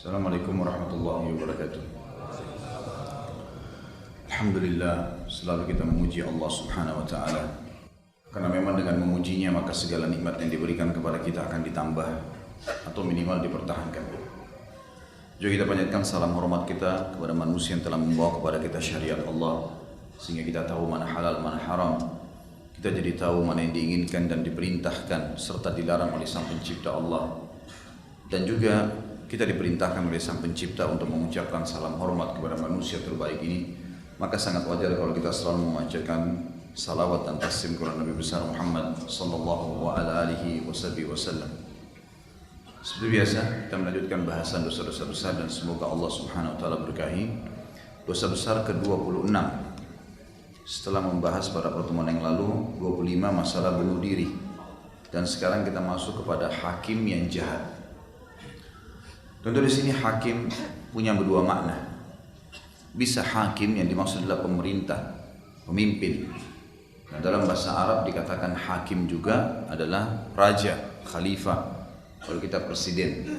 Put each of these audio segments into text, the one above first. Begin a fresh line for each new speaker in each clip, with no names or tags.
Assalamualaikum warahmatullahi wabarakatuh. Alhamdulillah, selalu kita memuji Allah Subhanahu wa taala. Karena memang dengan memujinya maka segala nikmat yang diberikan kepada kita akan ditambah atau minimal dipertahankan. Juga kita panjatkan salam hormat kita kepada manusia yang telah membawa kepada kita syariat Allah, sehingga kita tahu mana halal, mana haram. Kita jadi tahu mana yang diinginkan dan diperintahkan serta dilarang oleh Sang Pencipta Allah. Dan juga kita diperintahkan oleh Sang Pencipta untuk mengucapkan salam hormat kepada manusia terbaik ini. Maka sangat wajar kalau kita selalu membacakan salawat dan taslim kepada Nabi besar Muhammad sallallahu alaihi wasallam. Seperti biasa, kita melanjutkan bahasan dosa-dosa besar dan semoga Allah Subhanahu wa taala berkahi. Dosa besar ke-26. Setelah membahas pada pertemuan yang lalu 25 masalah bunuh diri. Dan sekarang kita masuk kepada hakim yang jahat. Tentu di sini hakim punya dua makna. Bisa hakim yang dimaksud adalah pemerintah, pemimpin. Nah, dalam bahasa Arab dikatakan hakim juga adalah raja, khalifah. Kalau kita presiden.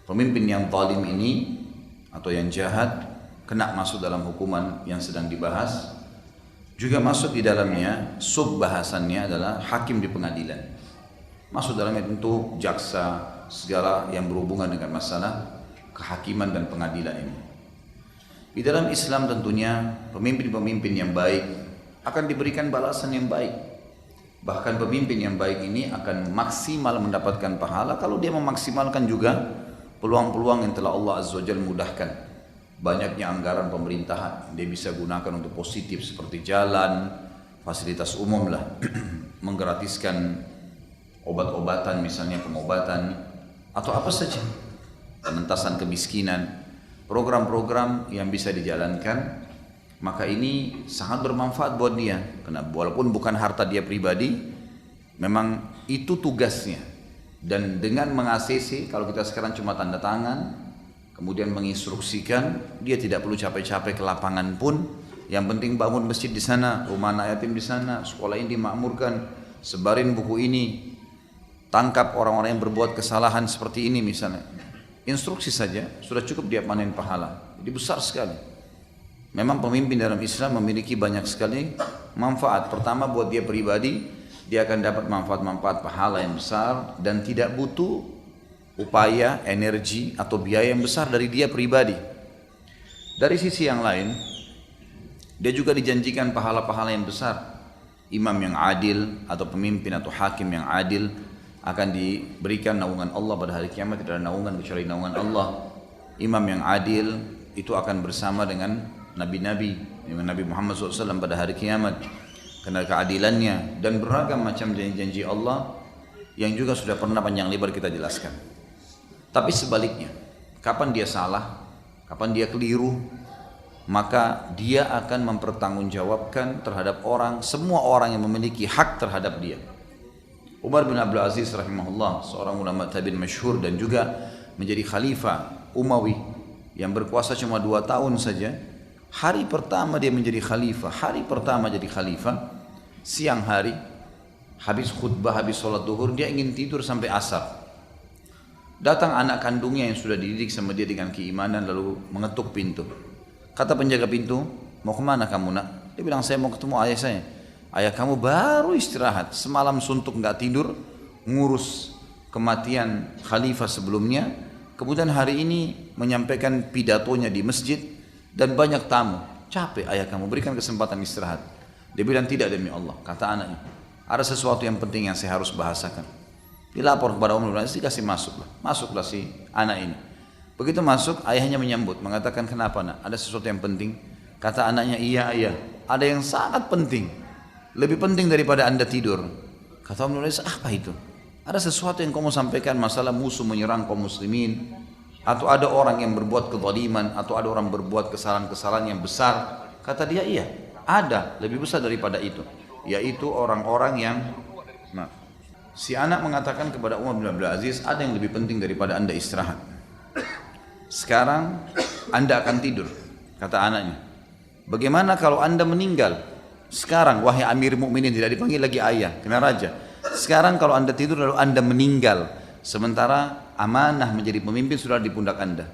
Pemimpin yang zalim ini atau yang jahat kena masuk dalam hukuman yang sedang dibahas. Juga masuk di dalamnya sub bahasannya adalah hakim di pengadilan. Masuk dalamnya tentu jaksa, segala yang berhubungan dengan masalah kehakiman dan pengadilan ini. Di dalam Islam tentunya pemimpin-pemimpin yang baik akan diberikan balasan yang baik. Bahkan pemimpin yang baik ini akan maksimal mendapatkan pahala kalau dia memaksimalkan juga peluang-peluang yang telah Allah Azza wa Jalla mudahkan. Banyaknya anggaran pemerintahan dia bisa gunakan untuk positif seperti jalan, fasilitas umum lah, menggratiskan obat-obatan misalnya pengobatan atau apa saja, penentasan kemiskinan, program-program yang bisa dijalankan, maka ini sangat bermanfaat buat dia. Karena walaupun bukan harta dia pribadi, memang itu tugasnya. Dan dengan meng-ACC, kalau kita sekarang cuma tanda tangan, kemudian menginstruksikan, dia tidak perlu capek-capek ke lapangan pun. Yang penting bangun masjid di sana, rumah anak yatim di sana, sekolah ini dimakmurkan, sebarin buku ini, tangkap orang-orang yang berbuat kesalahan seperti ini misalnya. Instruksi saja sudah cukup dia panen pahala. Jadi besar sekali. Memang pemimpin dalam Islam memiliki banyak sekali manfaat. Pertama buat dia pribadi, dia akan dapat manfaat-manfaat pahala yang besar dan tidak butuh upaya, energi atau biaya yang besar dari dia pribadi. Dari sisi yang lain, dia juga dijanjikan pahala-pahala yang besar. Imam yang adil atau pemimpin atau hakim yang adil akan diberikan naungan Allah pada hari kiamat. Tidak ada naungan kecuali naungan Allah. Imam yang adil itu akan bersama dengan nabi-nabi, dengan Nabi Muhammad SAW pada hari kiamat karena keadilannya, dan beragam macam janji-janji Allah yang juga sudah pernah panjang lebar kita jelaskan. Tapi sebaliknya, kapan dia salah, kapan dia keliru, maka dia akan mempertanggungjawabkan terhadap semua orang yang memiliki hak terhadap dia. Umar bin Abdul Aziz rahimahullah, seorang ulama tabi'in masyhur dan juga menjadi khalifah Umawi yang berkuasa cuma 2 tahun saja. Hari pertama dia menjadi khalifah, siang hari, habis khutbah, habis sholat duhur, dia ingin tidur sampai asar. Datang anak kandungnya yang sudah dididik sama dia dengan keimanan lalu mengetuk pintu. Kata penjaga pintu, mau kemana kamu nak? Dia bilang, saya mau ketemu ayah saya. Ayah kamu baru istirahat, semalam suntuk nggak tidur, ngurus kematian khalifah sebelumnya, kemudian hari ini menyampaikan pidatonya di masjid dan banyak tamu, capek ayah kamu, berikan kesempatan istirahat. Dia bilang, tidak demi Allah. Kata anaknya, ada sesuatu yang penting yang saya harus bahasakan. Dilapor kepada Umar bin Aziz, dikasih masuklah si anak ini. Begitu masuk, ayahnya menyambut, mengatakan, kenapa nak? Ada sesuatu yang penting? Kata anaknya, iya ayah, ada yang sangat penting, lebih penting daripada anda tidur. Kata Umar bin Aziz, apa itu? Ada sesuatu yang kamu sampaikan, masalah musuh menyerang kaum muslimin, atau ada orang yang berbuat kezaliman, atau ada orang berbuat kesalahan-kesalahan yang besar. Kata dia, iya, ada lebih besar daripada itu, yaitu orang-orang yang si anak mengatakan kepada Umar bin Abdul Aziz, ada yang lebih penting daripada anda istirahat. Sekarang anda akan tidur. Kata anaknya, bagaimana kalau anda meninggal? Sekarang wahai Amir Mukminin, tidak dipanggil lagi ayah, kena raja. Sekarang kalau anda tidur lalu anda meninggal, sementara amanah menjadi pemimpin sudah di pundak Anda.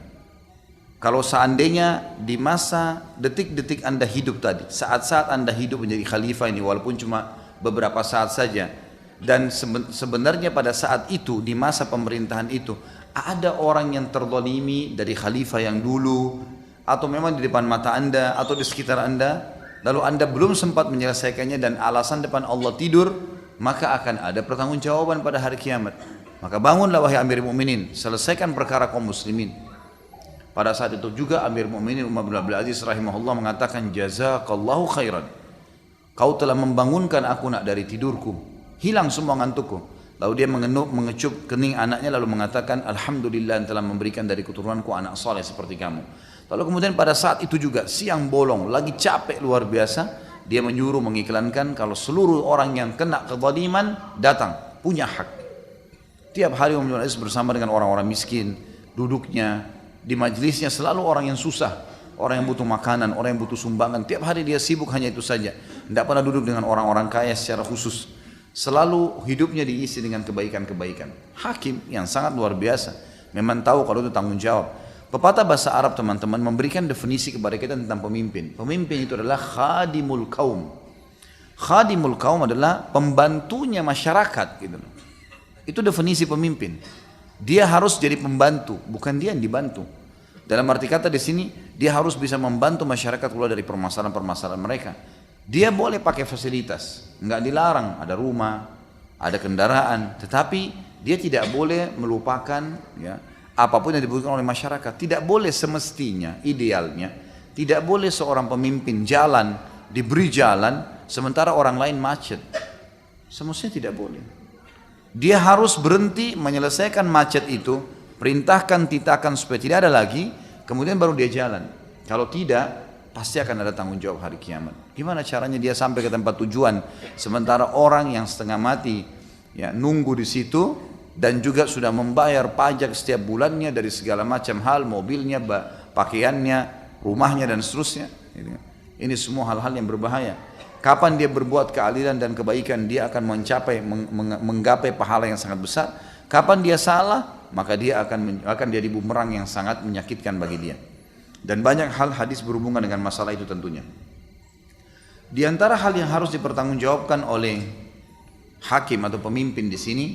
Kalau seandainya di masa detik-detik Anda hidup tadi, saat-saat Anda hidup menjadi khalifah ini walaupun cuma beberapa saat saja, dan sebenarnya pada saat itu di masa pemerintahan itu ada orang yang terzalimi dari khalifah yang dulu, atau memang di depan mata Anda atau di sekitar Anda, lalu Anda belum sempat menyelesaikannya dan alasan depan Allah tidur, maka akan ada pertanggungjawaban pada hari kiamat. Maka bangunlah wahai Amir Mu'minin, selesaikan perkara kaum muslimin. Pada saat itu juga Amir Mu'minin Umar bin Abdul Aziz rahimahullah mengatakan, jazakallahu khairan, kau telah membangunkan aku nak dari tidurku, hilang semua ngantukku. Lalu dia mengecup kening anaknya lalu mengatakan, alhamdulillah telah memberikan dari keturunanku anak saleh seperti kamu. Lalu kemudian pada saat itu juga siang bolong, lagi capek luar biasa, dia menyuruh mengiklankan kalau seluruh orang yang kena kezaliman datang, punya hak. Tiap hari Umar bin Abdul Aziz bersama dengan orang-orang miskin, duduknya di majelisnya selalu orang yang susah, orang yang butuh makanan, orang yang butuh sumbangan. Tiap hari dia sibuk hanya itu saja, tidak pernah duduk dengan orang-orang kaya secara khusus. Selalu hidupnya diisi dengan kebaikan-kebaikan. Hakim yang sangat luar biasa, memang tahu kalau itu tanggung jawab. Pepatah bahasa Arab teman-teman memberikan definisi kepada kita tentang pemimpin. Pemimpin itu adalah khadimul kaum. Khadimul kaum adalah pembantunya masyarakat, gitu. Itu definisi pemimpin. Dia harus jadi pembantu, bukan dia yang dibantu. Dalam arti kata di sini dia harus bisa membantu masyarakat keluar dari permasalahan-permasalahan mereka. Dia boleh pakai fasilitas, nggak dilarang, ada rumah, ada kendaraan, tetapi dia tidak boleh melupakan ya apapun yang dibutuhkan oleh masyarakat. Tidak boleh semestinya, idealnya, tidak boleh seorang pemimpin jalan, diberi jalan, sementara orang lain macet. Semestinya tidak boleh. Dia harus berhenti menyelesaikan macet itu, perintahkan titakan supaya tidak ada lagi, kemudian baru dia jalan. Kalau tidak, pasti akan ada tanggung jawab hari kiamat. Gimana caranya dia sampai ke tempat tujuan sementara orang yang setengah mati ya nunggu di situ dan juga sudah membayar pajak setiap bulannya dari segala macam hal, mobilnya, pakaiannya, rumahnya dan seterusnya. Ini semua hal-hal yang berbahaya. Kapan dia berbuat keadilan dan kebaikan, dia akan menggapai pahala yang sangat besar. Kapan dia salah, maka dia akan jadi bumerang yang sangat menyakitkan bagi dia. Dan banyak hal hadis berhubungan dengan masalah itu tentunya. Di antara hal yang harus dipertanggungjawabkan oleh hakim atau pemimpin di sini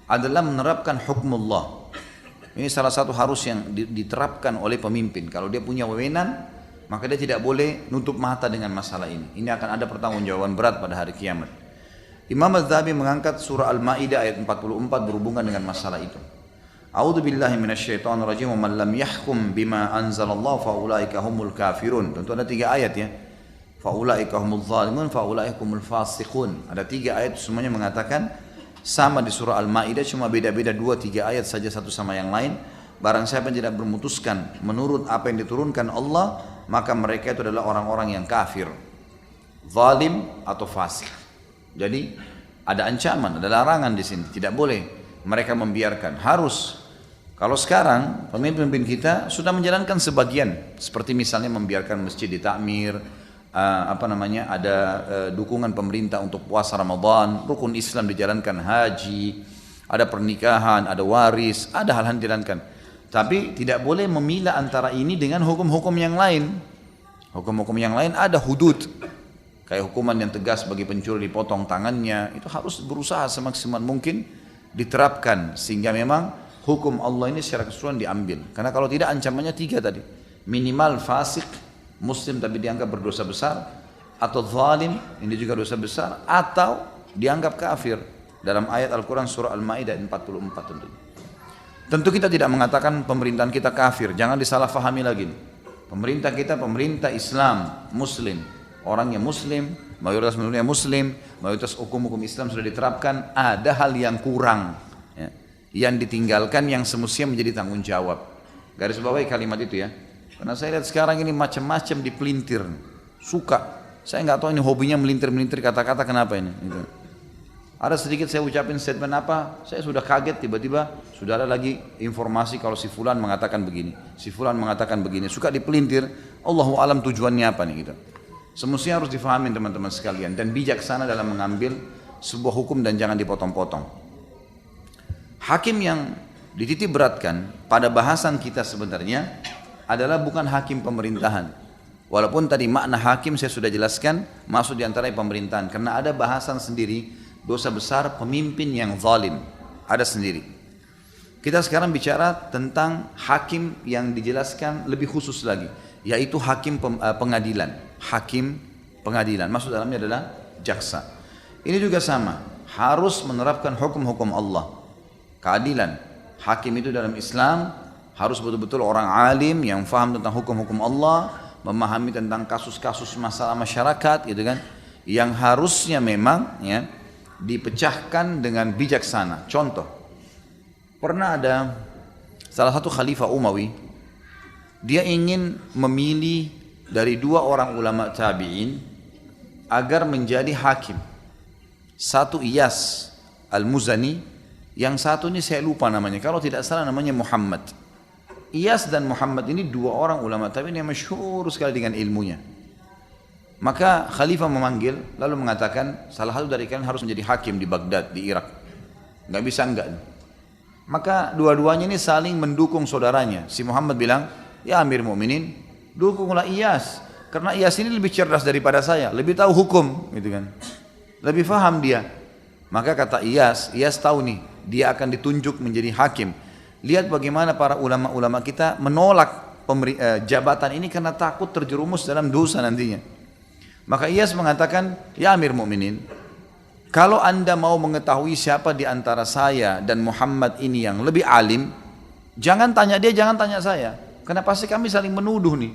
adalah menerapkan hukmullah. Ini salah satu harus yang diterapkan oleh pemimpin. Kalau dia punya wewenang, maka dia tidak boleh nutup mata dengan masalah ini. Ini akan ada pertanggungjawaban berat pada hari kiamat. Imam Az-Zahabi mengangkat surah Al-Maidah ayat 44 berhubungan dengan masalah itu. A'udzu billahi minasyaitonir rajim, wa man lam yahkum bima anzalallahu fa ulaika humul kafirun. Tentu ada 3 ayat ya. Fa ulaika humul zalimun, fa ulaika humul fasiqun. Ada 3 ayat semuanya mengatakan sama di surah Al-Maidah, cuma beda-beda 2-3 ayat saja satu sama yang lain. Barang siapa yang tidak memutuskan menurut apa yang diturunkan Allah, maka mereka itu adalah orang-orang yang kafir, zalim atau fasik. Jadi ada ancaman, ada larangan di sini. Tidak boleh mereka membiarkan, harus. Kalau sekarang pemimpin kita sudah menjalankan sebagian, seperti misalnya membiarkan masjid ditakmir, ada dukungan pemerintah untuk puasa Ramadan, rukun Islam dijalankan, haji, ada pernikahan, ada waris, ada hal-hal dijalankan. Tapi tidak boleh memilah antara ini dengan hukum-hukum yang lain. Hukum-hukum yang lain ada hudud, kayak hukuman yang tegas bagi pencuri dipotong tangannya, itu harus berusaha semaksimal mungkin diterapkan sehingga memang hukum Allah ini secara keseluruhan diambil. Karena kalau tidak ancamannya 3 tadi. Minimal fasik, muslim tapi dianggap berdosa besar, atau zalim, ini juga dosa besar, atau dianggap kafir. Dalam ayat Al-Quran surah Al-Maidah 44 tentunya. Tentu kita tidak mengatakan pemerintahan kita kafir, jangan disalahfahami lagi. Pemerintah kita pemerintah Islam, muslim. Orangnya muslim, mayoritas penduduknya muslim, mayoritas hukum-hukum Islam sudah diterapkan, ada hal yang kurang ya, yang ditinggalkan yang semestinya menjadi tanggung jawab. Garis bawahi kalimat itu ya. Karena saya lihat sekarang ini macam-macam dipelintir, suka. Saya nggak tahu ini hobinya melintir-melintir kata-kata kenapa ini. Gitu. Ada sedikit saya ucapin statement apa, saya sudah kaget tiba-tiba sudah ada lagi informasi kalau si fulan mengatakan begini, si fulan mengatakan begini, suka dipelintir. Allahu alam tujuannya apa nih gitu. Semestinya harus difahami teman-teman sekalian dan bijaksana dalam mengambil sebuah hukum dan jangan dipotong-potong. Hakim yang dititik beratkan pada bahasan kita sebenarnya adalah bukan hakim pemerintahan. Walaupun tadi makna hakim saya sudah jelaskan, masuk diantara pemerintahan. Karena ada bahasan sendiri, dosa besar pemimpin yang zalim. Ada sendiri. Kita sekarang bicara tentang hakim yang dijelaskan lebih khusus lagi, yaitu hakim pengadilan. Hakim pengadilan, maksud dalamnya adalah jaksa. Ini juga sama, harus menerapkan hukum-hukum Allah. Keadilan, hakim itu dalam Islam harus betul-betul orang alim yang faham tentang hukum-hukum Allah, memahami tentang kasus-kasus masalah masyarakat, gitu kan, yang harusnya memang ya dipecahkan dengan bijaksana. Contoh, pernah ada salah satu khalifah Umawi, dia ingin memilih dari dua orang ulama tabi'in agar menjadi hakim. Satu Iyas Al-Muzani, yang satu ini saya lupa namanya, kalau tidak salah namanya Muhammad. Iyas dan Muhammad ini dua orang ulama tabi'in yang masyhur sekali dengan ilmunya. Maka khalifah memanggil lalu mengatakan, salah satu dari kalian harus menjadi hakim di Baghdad, di Irak. Nggak bisa enggak. Maka dua-duanya ini saling mendukung saudaranya. Si Muhammad bilang, ya Amir Mu'minin, dukunglah Iyas, karena Iyas ini lebih cerdas daripada saya, lebih tahu hukum, gitu kan, lebih faham dia. Maka kata Iyas tahu nih, dia akan ditunjuk menjadi hakim. Lihat bagaimana para ulama-ulama kita menolak jabatan ini karena takut terjerumus dalam dosa nantinya. Maka Iyas mengatakan, ya Amir Mu'minin, kalau anda mau mengetahui siapa di antara saya dan Muhammad ini yang lebih alim, jangan tanya dia, jangan tanya saya. Karena pasti kami saling menuduh nih.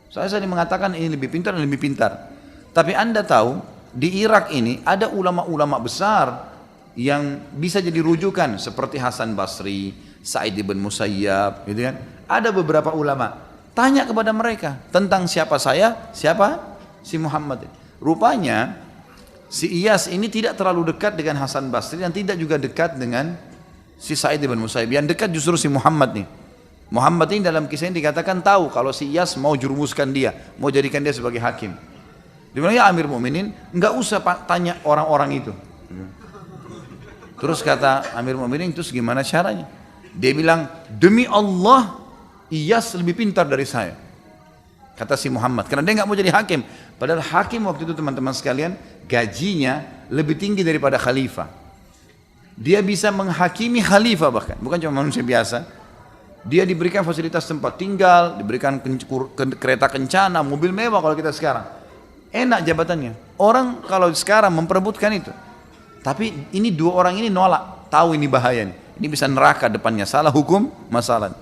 Saya saling mengatakan ini lebih pintar dan lebih pintar. Tapi anda tahu, di Irak ini ada ulama-ulama besar yang bisa jadi rujukan. Seperti Hasan Basri, Sa'id ibn Musayyab, gitu kan. Ada beberapa ulama. Tanya kepada mereka tentang siapa saya, siapa si Muhammad. Rupanya si Iyas ini tidak terlalu dekat dengan Hasan Basri dan tidak juga dekat dengan si Sa'id bin Musayyib. Yang dekat justru si Muhammad nih. Muhammad ini dalam kisah ini dikatakan tahu kalau si Iyas mau jurumuskan dia, mau jadikan dia sebagai hakim. Dia bilang, ya Amir Mu'minin, enggak usah tanya orang-orang itu. Terus kata Amir Mu'minin, terus gimana caranya? Dia bilang, demi Allah, Iyas lebih pintar dari saya. Kata si Muhammad, karena dia nggak mau jadi hakim. Padahal hakim waktu itu teman-teman sekalian, gajinya lebih tinggi daripada khalifah. Dia bisa menghakimi khalifah bahkan, bukan cuma manusia biasa. Dia diberikan fasilitas tempat tinggal, diberikan kereta kencana, mobil mewah kalau kita sekarang. Enak jabatannya. Orang kalau sekarang memperebutkan itu. Tapi ini dua orang ini nolak, tahu ini bahaya nih. Ini bisa neraka depannya, salah hukum, masalah.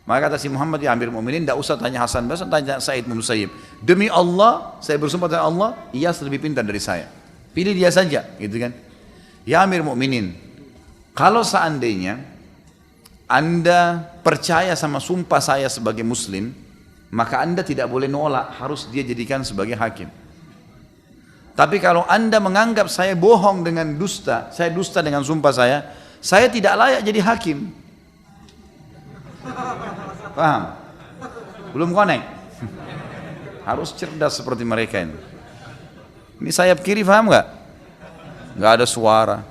Maka kata si Muhammad, ya Amir Mu'minin, tidak usah tanya Hasan Basri, tanya Sa'id bin Musayyib. Demi Allah, saya bersumpah dengan Allah, Iyas lebih pintar dari saya. Pilih dia saja, gitu kan. Ya Amir Mu'minin, kalau seandainya anda percaya sama sumpah saya sebagai muslim, maka anda tidak boleh nolak, harus dia jadikan sebagai hakim. Tapi kalau anda menganggap saya bohong dengan dusta, saya dusta dengan sumpah saya tidak layak jadi hakim. Paham? Belum connect? Harus cerdas seperti mereka ini. Ini sayap kiri, paham nggak? Nggak ada suara,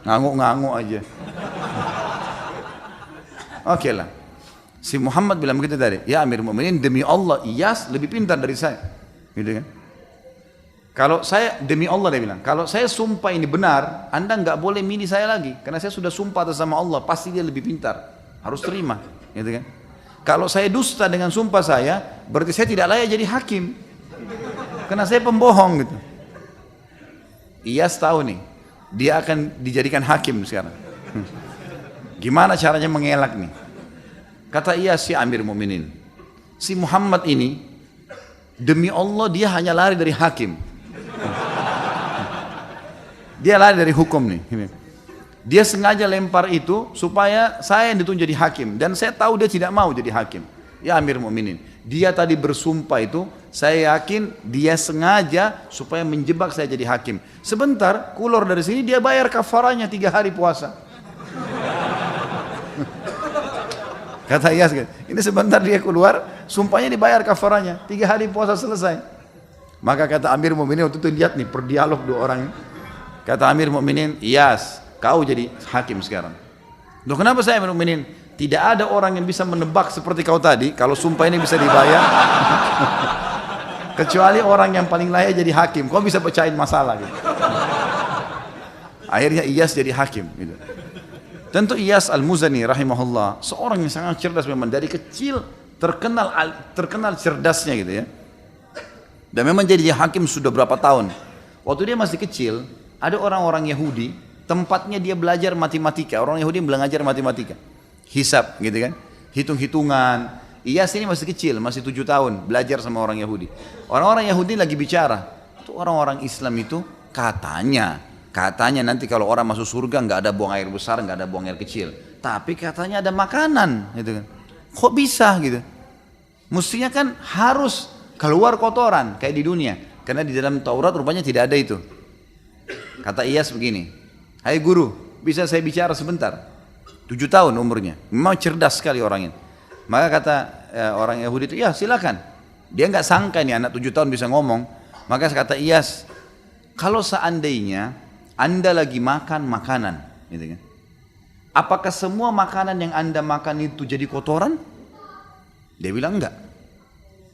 ngangguk-ngangguk aja. Oke lah. Si Muhammad bilang begitu tadi, ya Amir Mu'minin, demi Allah Iyas lebih pintar dari saya, gitu kan? Kalau saya, demi Allah dia bilang, kalau saya sumpah ini benar, anda nggak boleh milih saya lagi, karena saya sudah sumpah atas sama Allah, pasti dia lebih pintar, harus terima, gitu kan? Kalau saya dusta dengan sumpah saya, berarti saya tidak layak jadi hakim, karena saya pembohong, gitu. Iyas tahu nih, dia akan dijadikan hakim sekarang. Gimana caranya mengelak nih? Kata Iyas, si Amir Mu'minin, si Muhammad ini, demi Allah dia hanya lari dari hakim. Dia lari dari hukum nih. Dia sengaja lempar itu supaya saya yang ditunjuk jadi hakim. Dan saya tahu dia tidak mau jadi hakim. Ya Amir Mu'minin, dia tadi bersumpah itu, saya yakin dia sengaja supaya menjebak saya jadi hakim. Sebentar, keluar dari sini dia bayar kafaranya 3 hari puasa. Kata Iyas, ini sebentar dia keluar, sumpahnya dibayar kafaranya, 3 hari puasa selesai. Maka kata Amir Mu'minin, waktu itu lihat nih perdialog dua orang. Kata Amir Mu'minin, Iyas, kau jadi hakim sekarang. Loh kenapa saya Mukminin? Tidak ada orang yang bisa menebak seperti kau tadi, kalau sumpah ini bisa dibayar. Kecuali orang yang paling layak jadi hakim. Kau bisa pecahin masalah gitu. Akhirnya Iyas jadi hakim gitu. Tentu Iyas Al-Muzani rahimahullah seorang yang sangat cerdas memang, dari kecil terkenal cerdasnya gitu ya. Dan memang jadi hakim sudah berapa tahun. Waktu dia masih kecil, ada orang-orang Yahudi, tempatnya dia belajar matematika. Orang Yahudi belajar matematika, hisab gitu kan, hitung-hitungan. Iyas ini masih kecil, masih 7 tahun, belajar sama orang Yahudi. Orang-orang Yahudi lagi bicara, itu orang-orang Islam itu katanya nanti kalau orang masuk surga nggak ada buang air besar, nggak ada buang air kecil. Tapi katanya ada makanan, gitu kan. Kok bisa gitu? Mestinya kan harus keluar kotoran kayak di dunia, karena di dalam Taurat rupanya tidak ada itu. Kata Iyas begini, hai guru, bisa saya bicara sebentar? 7 tahun umurnya, memang cerdas sekali orangnya. Maka kata orang Yahudi itu, ya silakan. Dia nggak sangka ini anak 7 tahun bisa ngomong. Maka kata Iyas, kalau seandainya Anda lagi makan makanan, gitu kan, apakah semua makanan yang Anda makan itu jadi kotoran? Dia bilang enggak.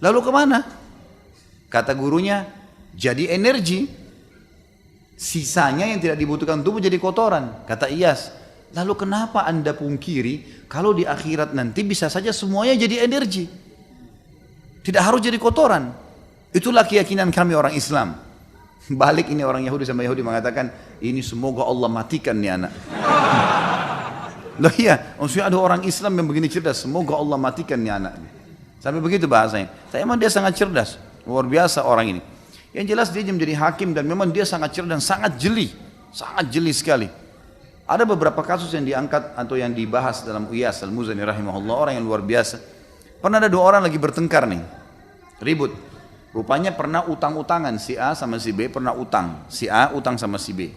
Lalu kemana? Kata gurunya, jadi energi. Sisanya yang tidak dibutuhkan tubuh jadi kotoran. Kata Iyas, lalu kenapa Anda pungkiri kalau di akhirat nanti bisa saja semuanya jadi energi? Tidak harus jadi kotoran. Itulah keyakinan kami orang Islam. Balik ini orang Yahudi sama Yahudi mengatakan, ini semoga Allah matikan nih anak. Loh iya, maksudnya ada orang Islam yang begini cerdas, semoga Allah matikan nih anak. Sampai begitu bahasanya. Tapi memang dia sangat cerdas, luar biasa orang ini. Yang jelas dia menjadi hakim dan memang dia sangat cerdas dan sangat jeli sekali. Ada beberapa kasus yang diangkat atau yang dibahas dalam Iyas Al-Muzani rahimahullah, orang yang luar biasa. Pernah ada 2 orang lagi bertengkar nih, ribut. Rupanya pernah utang-utangan, si A sama si B pernah utang. Si A utang sama si B.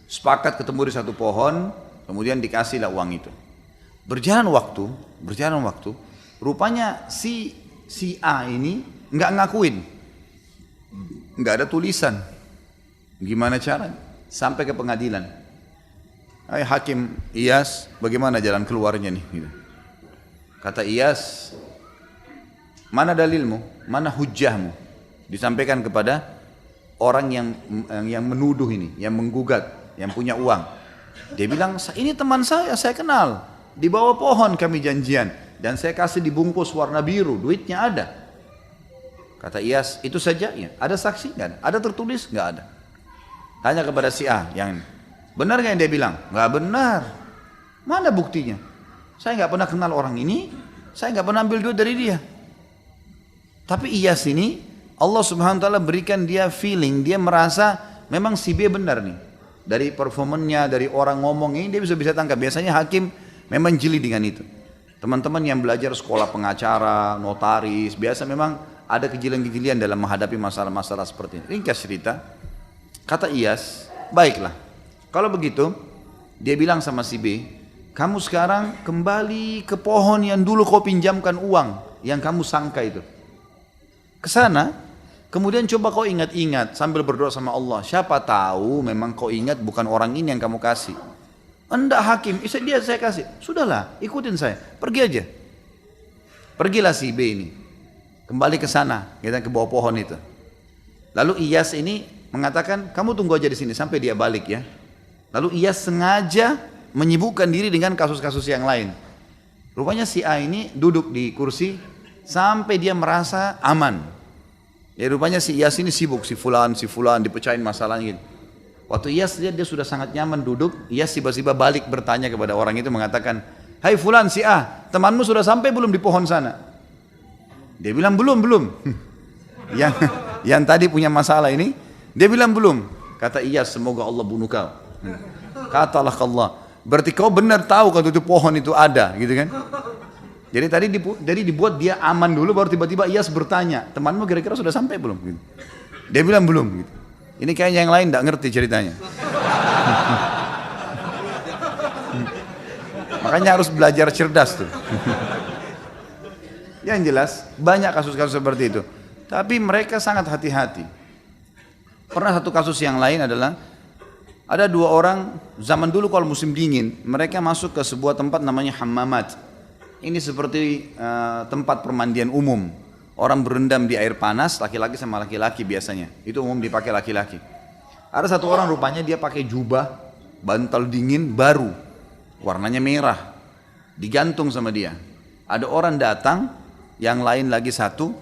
Sepakat ketemu di satu pohon, kemudian dikasihlah uang itu. Berjalan waktu, rupanya si A ini nggak ngakuin, nggak ada tulisan. Gimana caranya? Sampai ke pengadilan. Hai hakim Iyas, bagaimana jalan keluarnya nih? Gitu. Kata Iyas, mana dalilmu, mana hujjahmu? Disampaikan kepada orang yang menuduh ini, yang menggugat, yang punya uang. Dia bilang, ini teman saya kenal. Di bawah pohon kami janjian. Dan saya kasih dibungkus warna biru, duitnya ada. Kata Iyas, itu saja ya? Ada saksi? Nggak ada. Ada tertulis? Nggak ada. Tanya kepada si A, yang benar nggak yang dia bilang? Nggak benar. Mana buktinya? Saya nggak pernah kenal orang ini, saya nggak pernah ambil duit dari dia. Tapi Iyas ini, Allah Subhanahu Wa Taala berikan dia feeling, dia merasa memang si B benar nih. Dari performanya, dari orang ngomong ini dia bisa tangkap. Biasanya hakim memang jeli dengan itu. Teman-teman yang belajar sekolah pengacara, notaris, biasa memang ada kejelian-kejelian dalam menghadapi masalah-masalah seperti ini. Ringkas cerita, kata Iyas, baiklah. Kalau begitu, dia bilang sama si B, kamu sekarang kembali ke pohon yang dulu kau pinjamkan uang, yang kamu sangka itu. Kesana, kemudian coba kau ingat-ingat sambil berdoa sama Allah. Siapa tahu memang kau ingat bukan orang ini yang kamu kasih. Enggak hakim, dia saya kasih. Sudahlah, ikutin saya, pergi aja. Pergilah si B ini, kembali ke sana, kita ke bawah pohon itu. Lalu Iyas ini mengatakan, kamu tunggu aja di sini sampai dia balik ya. Lalu Iyas sengaja menyibukkan diri dengan kasus-kasus yang lain. Rupanya si A ini duduk di kursi sampai dia merasa aman. Ya rupanya si Iyas ini sibuk, si fulan dipecahin masalahnya gitu. Waktu Iyas lihat dia sudah sangat nyaman duduk, Iyas tiba-tiba balik bertanya kepada orang itu mengatakan, hai fulan si A, temanmu sudah sampai belum di pohon sana? Dia bilang belum. yang tadi punya masalah ini, dia bilang belum. Kata Iyas, semoga Allah bunuh kau. Katalah Allah, berarti kau benar tahu kalau itu pohon itu ada, gitu kan? Jadi tadi dibuat dia aman dulu, baru tiba-tiba Iyas bertanya, temanmu kira-kira sudah sampai belum? Gitu. Dia bilang belum. Gitu. Ini kayaknya yang lain tidak ngerti ceritanya. Makanya harus belajar cerdas tuh. Yang jelas banyak kasus-kasus seperti itu. Tapi mereka sangat hati-hati. Pernah satu kasus yang lain adalah Ada dua orang, zaman dulu kalau musim dingin, mereka masuk ke sebuah tempat namanya hammamat. Ini seperti tempat permandian umum. Orang berendam di air panas, laki-laki sama laki-laki biasanya. Itu umum dipakai laki-laki. Ada satu orang rupanya dia pakai jubah, bantal dingin baru, warnanya merah, digantung sama dia. Ada orang datang, yang lain lagi satu,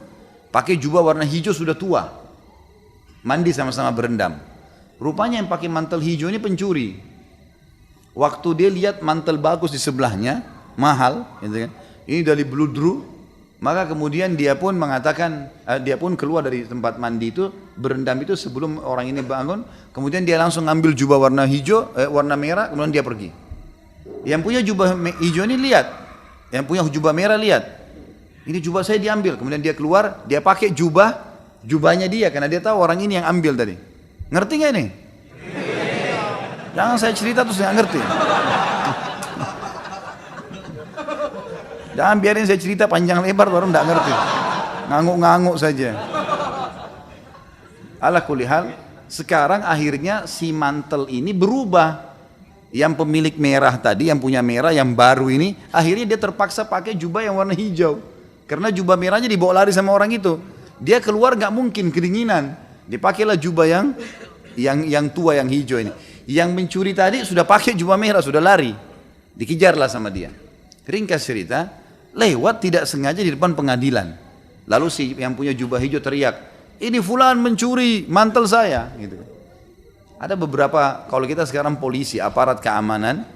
pakai jubah warna hijau sudah tua, mandi sama-sama berendam. Rupanya yang pakai mantel hijau ini pencuri. Waktu dia lihat mantel bagus di sebelahnya, mahal, gitu kan? Ini dari bludru, maka kemudian dia pun mengatakan, dia pun keluar dari tempat mandi itu, berendam itu sebelum orang ini bangun, kemudian dia langsung ngambil jubah warna hijau, warna merah, kemudian dia pergi. Yang punya jubah hijau ini lihat, yang punya jubah merah lihat, ini jubah saya diambil, kemudian dia keluar, dia pakai jubahnya dia, karena dia tahu orang ini yang ambil tadi. Ngerti gak ini? Jangan saya cerita terus gak ngerti. Jangan biarin saya cerita panjang lebar baru gak ngerti. Ngangguk-ngangguk saja. Ala kulli hal, sekarang akhirnya si mantel ini berubah. Yang pemilik merah tadi, yang punya merah, yang baru ini, akhirnya dia terpaksa pakai jubah yang warna hijau. Karena jubah merahnya dibawa lari sama orang itu. Dia keluar gak mungkin kedinginan. Dipakailah jubah yang tua, yang hijau ini. Yang mencuri tadi sudah pakai jubah merah, sudah lari. Dikejarlah sama dia. Ringkas cerita, lewat tidak sengaja di depan pengadilan. Lalu si yang punya jubah hijau teriak, ini fulan mencuri mantel saya. Gitu. Ada beberapa, kalau kita sekarang polisi, aparat keamanan,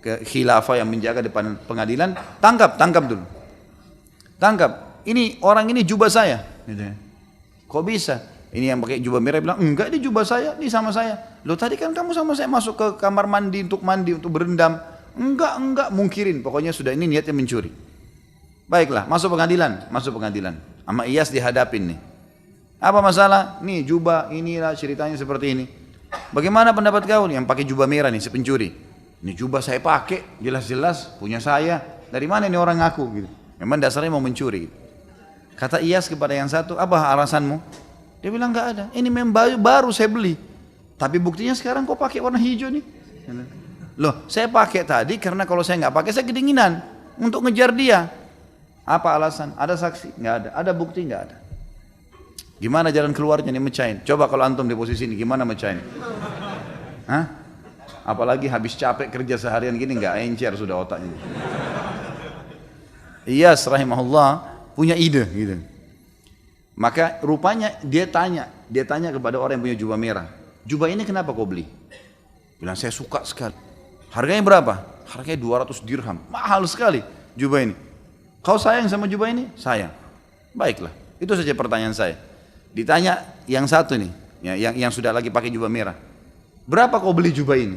khilafah yang menjaga depan pengadilan, tangkap dulu. Tangkap, ini orang ini jubah saya. Gitu. Kok bisa? Ini yang pakai jubah merah bilang, enggak ini jubah saya, ini sama saya. Loh tadi kan kamu sama saya masuk ke kamar mandi, untuk berendam. Enggak, mungkirin. Pokoknya sudah ini niatnya mencuri. Baiklah, masuk pengadilan. Sama Iyas dihadapin nih. Apa masalah? Nih jubah, inilah ceritanya seperti ini. Bagaimana pendapat kau nih yang pakai jubah merah nih, si pencuri? Ini jubah saya pakai, jelas-jelas punya saya. Dari mana ini orang ngaku gitu? Memang dasarnya mau mencuri. Gitu. Kata Iyas kepada yang satu, apa alasanmu? Dia bilang enggak ada. Ini memang baru saya beli. Tapi buktinya sekarang kok pakai warna hijau nih? Loh, saya pakai tadi karena kalau saya nggak pakai saya kedinginan untuk ngejar dia. Apa alasan? Ada saksi? Nggak ada. Ada bukti? Nggak ada. Gimana jalan keluarnya nih mecahin? Coba kalau antum di posisi ini gimana mecahin? Hah? Apalagi habis capek kerja seharian gini nggak encer sudah otaknya. Iyas rahimahullah punya ide gitu. Maka rupanya dia tanya kepada orang yang punya jubah merah, jubah ini kenapa kau beli? Bilang saya suka sekali. Harganya berapa? Harganya 200 dirham, mahal sekali jubah ini. Kau sayang sama jubah ini? Sayang. Baiklah, itu saja pertanyaan saya. Ditanya yang satu nih, yang sudah lagi pakai jubah merah, berapa kau beli jubah ini?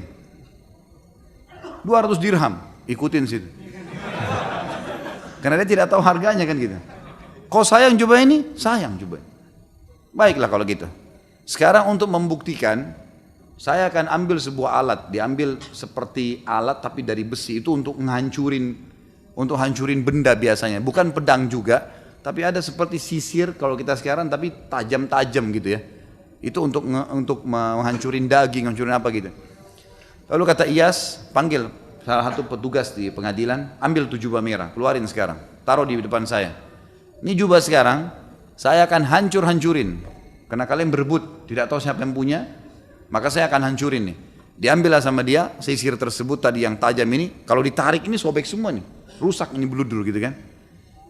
200 dirham, ikutin situ. Karena dia tidak tahu harganya kan gitu. Kau sayang jubah ini? Sayang jubah. Baiklah kalau gitu. Sekarang untuk membuktikan, saya akan ambil sebuah alat, diambil seperti alat tapi dari besi itu untuk hancurin benda biasanya, bukan pedang juga, tapi ada seperti sisir kalau kita sekarang tapi tajam-tajam gitu ya. Itu untuk menghancurin daging, hancurin apa gitu. Lalu kata Iyas, panggil salah satu petugas di pengadilan, ambil tuh jubah merah, keluarin sekarang, taruh di depan saya. Ini jubah sekarang, saya akan hancurin. Karena kalian berebut, tidak tahu siapa yang punya, maka saya akan hancurin nih. Diambillah sama dia, sisir tersebut tadi yang tajam ini, kalau ditarik ini sobek semua nih. Rusak ini bludur gitu kan.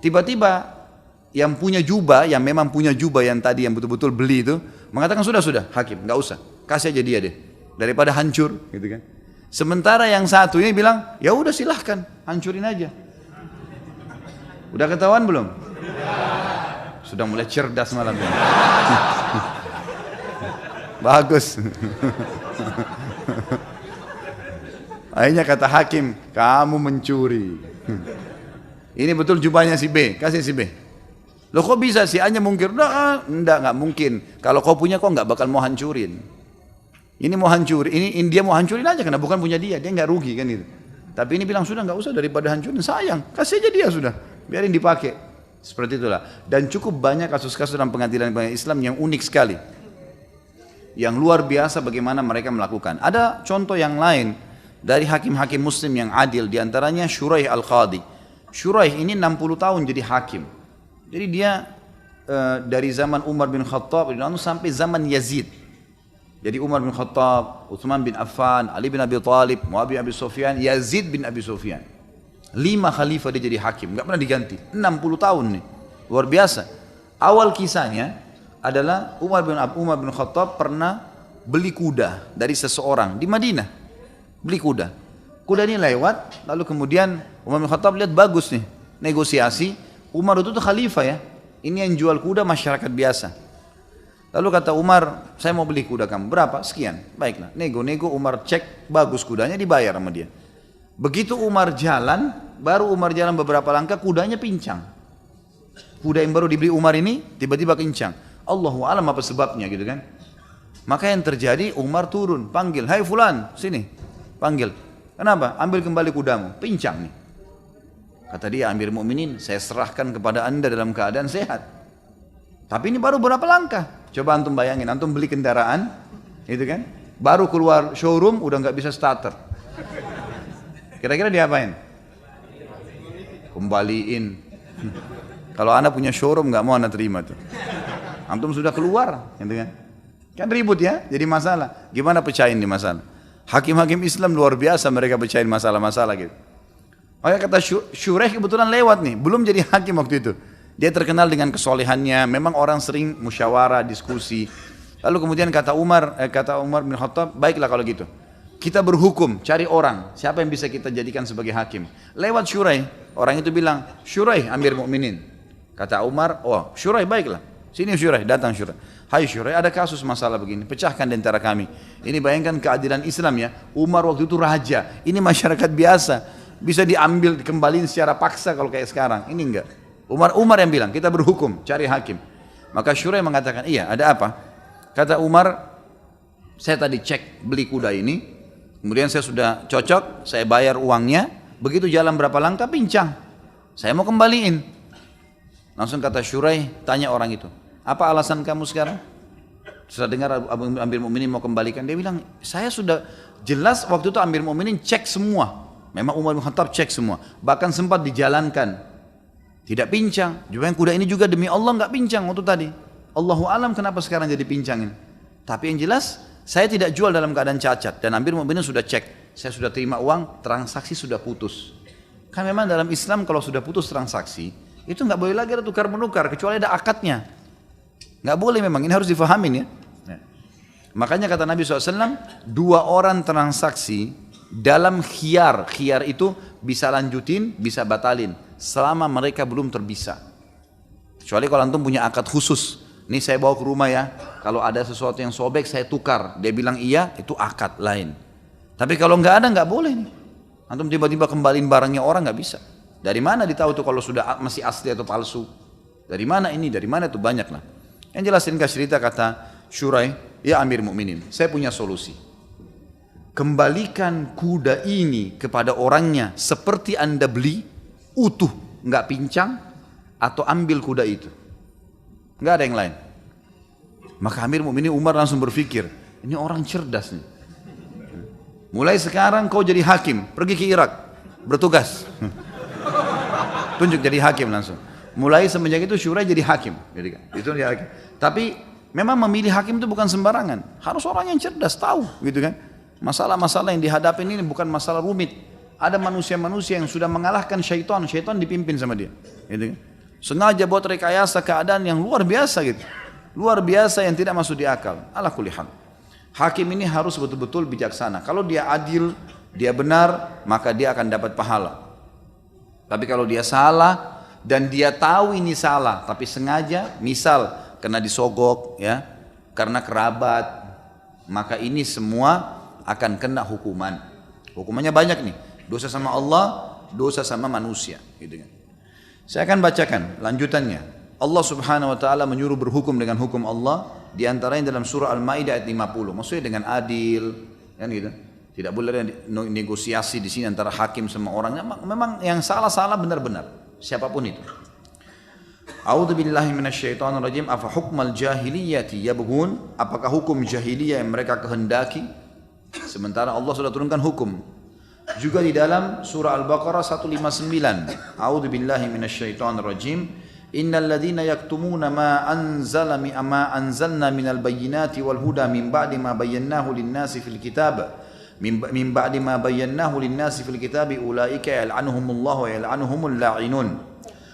Tiba-tiba yang punya jubah, yang memang punya jubah yang tadi yang betul-betul beli itu, mengatakan sudah, hakim, nggak usah, kasih aja dia deh. Daripada hancur gitu kan. Sementara yang satu ini bilang, ya udah silahkan, hancurin aja. Udah ketahuan belum? Sudah mulai cerdas malam ini. Bagus. Akhirnya kata hakim, kamu mencuri. Ini betul jubahnya si B, kasih si B. Loh kok bisa si A-nya mungkir? Nggak mungkin. Kalau kau punya kok nggak bakal mau hancurin. Ini mau hancurin, ini dia mau hancurin aja karena bukan punya dia nggak rugi kan itu. Tapi ini bilang sudah nggak usah daripada hancurin, sayang, kasih aja dia sudah, biarin dipakai. Seperti itulah. Dan cukup banyak kasus-kasus dalam pengadilan Islam yang unik sekali. yang luar biasa bagaimana mereka melakukan. Ada contoh yang lain dari hakim-hakim muslim yang adil, diantaranya Shuraih Al-Qadi. Shuraih ini 60 tahun jadi hakim. Jadi dia dari zaman Umar bin Khattab sampai zaman Yazid. Jadi Umar bin Khattab, Utsman bin Affan, Ali bin Abi Thalib, Muawiyah bin Abi Sufyan, Yazid bin Abi Sufyan. 5 khalifah dia jadi hakim, nggak pernah diganti. 60 tahun nih, luar biasa. Awal kisahnya adalah Umar bin Khattab pernah beli kuda dari seseorang di Madinah. Beli kuda. Kuda ini lewat, lalu kemudian Umar bin Khattab lihat bagus nih, negosiasi. Umar itu tuh khalifah ya. Ini yang jual kuda masyarakat biasa. Lalu kata Umar, saya mau beli kuda kamu, berapa? Sekian. Baiklah, nego-nego, Umar cek, bagus kudanya, dibayar sama dia. Begitu Umar jalan, baru Umar jalan beberapa langkah, kudanya pincang. Kuda yang baru dibeli Umar ini, tiba-tiba pincang. Allahu alam apa sebabnya gitu kan. Maka yang terjadi, Umar turun, panggil, hai fulan, sini. Panggil, kenapa? Ambil kembali kudamu, pincang nih. Kata dia, Amir Mu'minin, saya serahkan kepada anda dalam keadaan sehat. Tapi ini baru berapa langkah? Coba antum bayangin, antum beli kendaraan, itu kan, baru keluar showroom udah nggak bisa starter. Kira-kira diapain? Kembaliin. Kalau anda punya showroom nggak mau anda terima tuh. Antum sudah keluar, gitu kan? Kan ribut ya, jadi masalah. Gimana pecahin di masalah? Hakim-hakim Islam luar biasa mereka pecahin masalah-masalah gitu. Maka kata Shuraih kebetulan lewat nih, belum jadi hakim waktu itu. Dia terkenal dengan kesolehannya, memang orang sering musyawarah, diskusi. Lalu kemudian kata Umar bin Khattab, baiklah kalau gitu. Kita berhukum, cari orang, siapa yang bisa kita jadikan sebagai hakim. Lewat Shuraih, orang itu bilang, Shuraih Amir Mu'minin. Kata Umar, oh Shuraih baiklah. Sini Shuraih, datang Shuraih. Hai Shuraih, ada kasus masalah begini, pecahkan di antara kami. Ini bayangkan keadilan Islam ya, Umar waktu itu raja, ini masyarakat biasa. Bisa diambil, dikembaliin secara paksa kalau kayak sekarang, ini enggak. Umar yang bilang, kita berhukum, cari hakim. Maka Shuraih mengatakan, iya ada apa? Kata Umar, saya tadi cek beli kuda ini, kemudian saya sudah cocok, saya bayar uangnya, begitu jalan berapa langkah pincang. Saya mau kembaliin. Langsung kata Shuraih, tanya orang itu, apa alasan kamu sekarang? Setelah dengar Amir Mu'minin mau kembalikan, dia bilang, saya sudah jelas waktu itu Amir Mu'minin cek semua. Memang Umar bin Khattab cek semua, bahkan sempat dijalankan. Tidak pincang, juga yang kuda ini juga demi Allah nggak pincang waktu tadi. Allahu alam kenapa sekarang jadi pincang ini. Tapi yang jelas, saya tidak jual dalam keadaan cacat. Dan Amir Mu'minin sudah cek, saya sudah terima uang, transaksi sudah putus. Kan memang dalam Islam kalau sudah putus transaksi, itu nggak boleh lagi ada tukar menukar, kecuali ada akadnya. Nggak boleh memang, ini harus difahamin ya. Makanya kata Nabi SAW, 2 orang transaksi dalam khiyar itu bisa lanjutin, bisa batalin. Selama mereka belum terpisah. Kecuali kalau antum punya akad khusus. Ini saya bawa ke rumah ya. Kalau ada sesuatu yang sobek saya tukar. Dia bilang iya, itu akad lain. Tapi kalau nggak ada nggak boleh nih. Antum tiba-tiba kembaliin barangnya orang nggak bisa. Dari mana ditahu tuh kalau sudah masih asli atau palsu? Dari mana ini? Dari mana tuh banyak lah. Yang jelasin cerita kata Shuraih, ya Amir Mu'minin, saya punya solusi. Kembalikan kuda ini kepada orangnya seperti anda beli, utuh, nggak pincang, atau ambil kuda itu. Nggak ada yang lain. Maka Amir Mu'minin Umar langsung berpikir, ini orang cerdas nih. Mulai sekarang kau jadi hakim, pergi ke Irak, bertugas. Tunjuk jadi hakim langsung. Mulai semenjak itu Shuraih jadi hakim. Itu dia hakim. Tapi memang memilih hakim itu bukan sembarangan. Harus orang yang cerdas, tahu gitu kan. Masalah-masalah yang dihadapi ini bukan masalah rumit. Ada manusia-manusia yang sudah mengalahkan syaitan dipimpin sama dia. Gitu kan? Sengaja buat rekayasa keadaan yang luar biasa gitu. Luar biasa yang tidak masuk di akal. Ala kulli hal. Hakim ini harus betul-betul bijaksana. Kalau dia adil, dia benar, maka dia akan dapat pahala. Tapi kalau dia salah dan dia tahu ini salah, tapi sengaja, misal kena disogok ya, karena kerabat, maka ini semua akan kena hukuman. Hukumannya banyak nih. Dosa sama Allah, dosa sama manusia, gitu kan. Saya akan bacakan lanjutannya. Allah Subhanahu wa taala menyuruh berhukum dengan hukum Allah, di antaranya dalam surah Al-Maidah ayat 50. Maksudnya dengan adil, kan gitu. Tidak boleh ada negosiasi di sini antara hakim sama orang. Memang yang salah-salah benar-benar, siapapun itu. A'udzubillahi minasyaitonirrajim. Afa hukmal jahiliyati yabghun? Apakah hukum jahiliyah yang mereka kehendaki? Sementara Allah sudah turunkan hukum. Juga di dalam surah Al-Baqarah 159. A'udzubillahi minasyaitonirrajim. Innal ladzina yaktumuna ma anzalna minal bayyinati wal huda min ba'di ma bayyanahu lin-nasi fil kitab. Min ba'di ma bayyanahu lin-nasi fil kitab ulaika yal'anuhumullahu wa yal'anuhumul la'inun.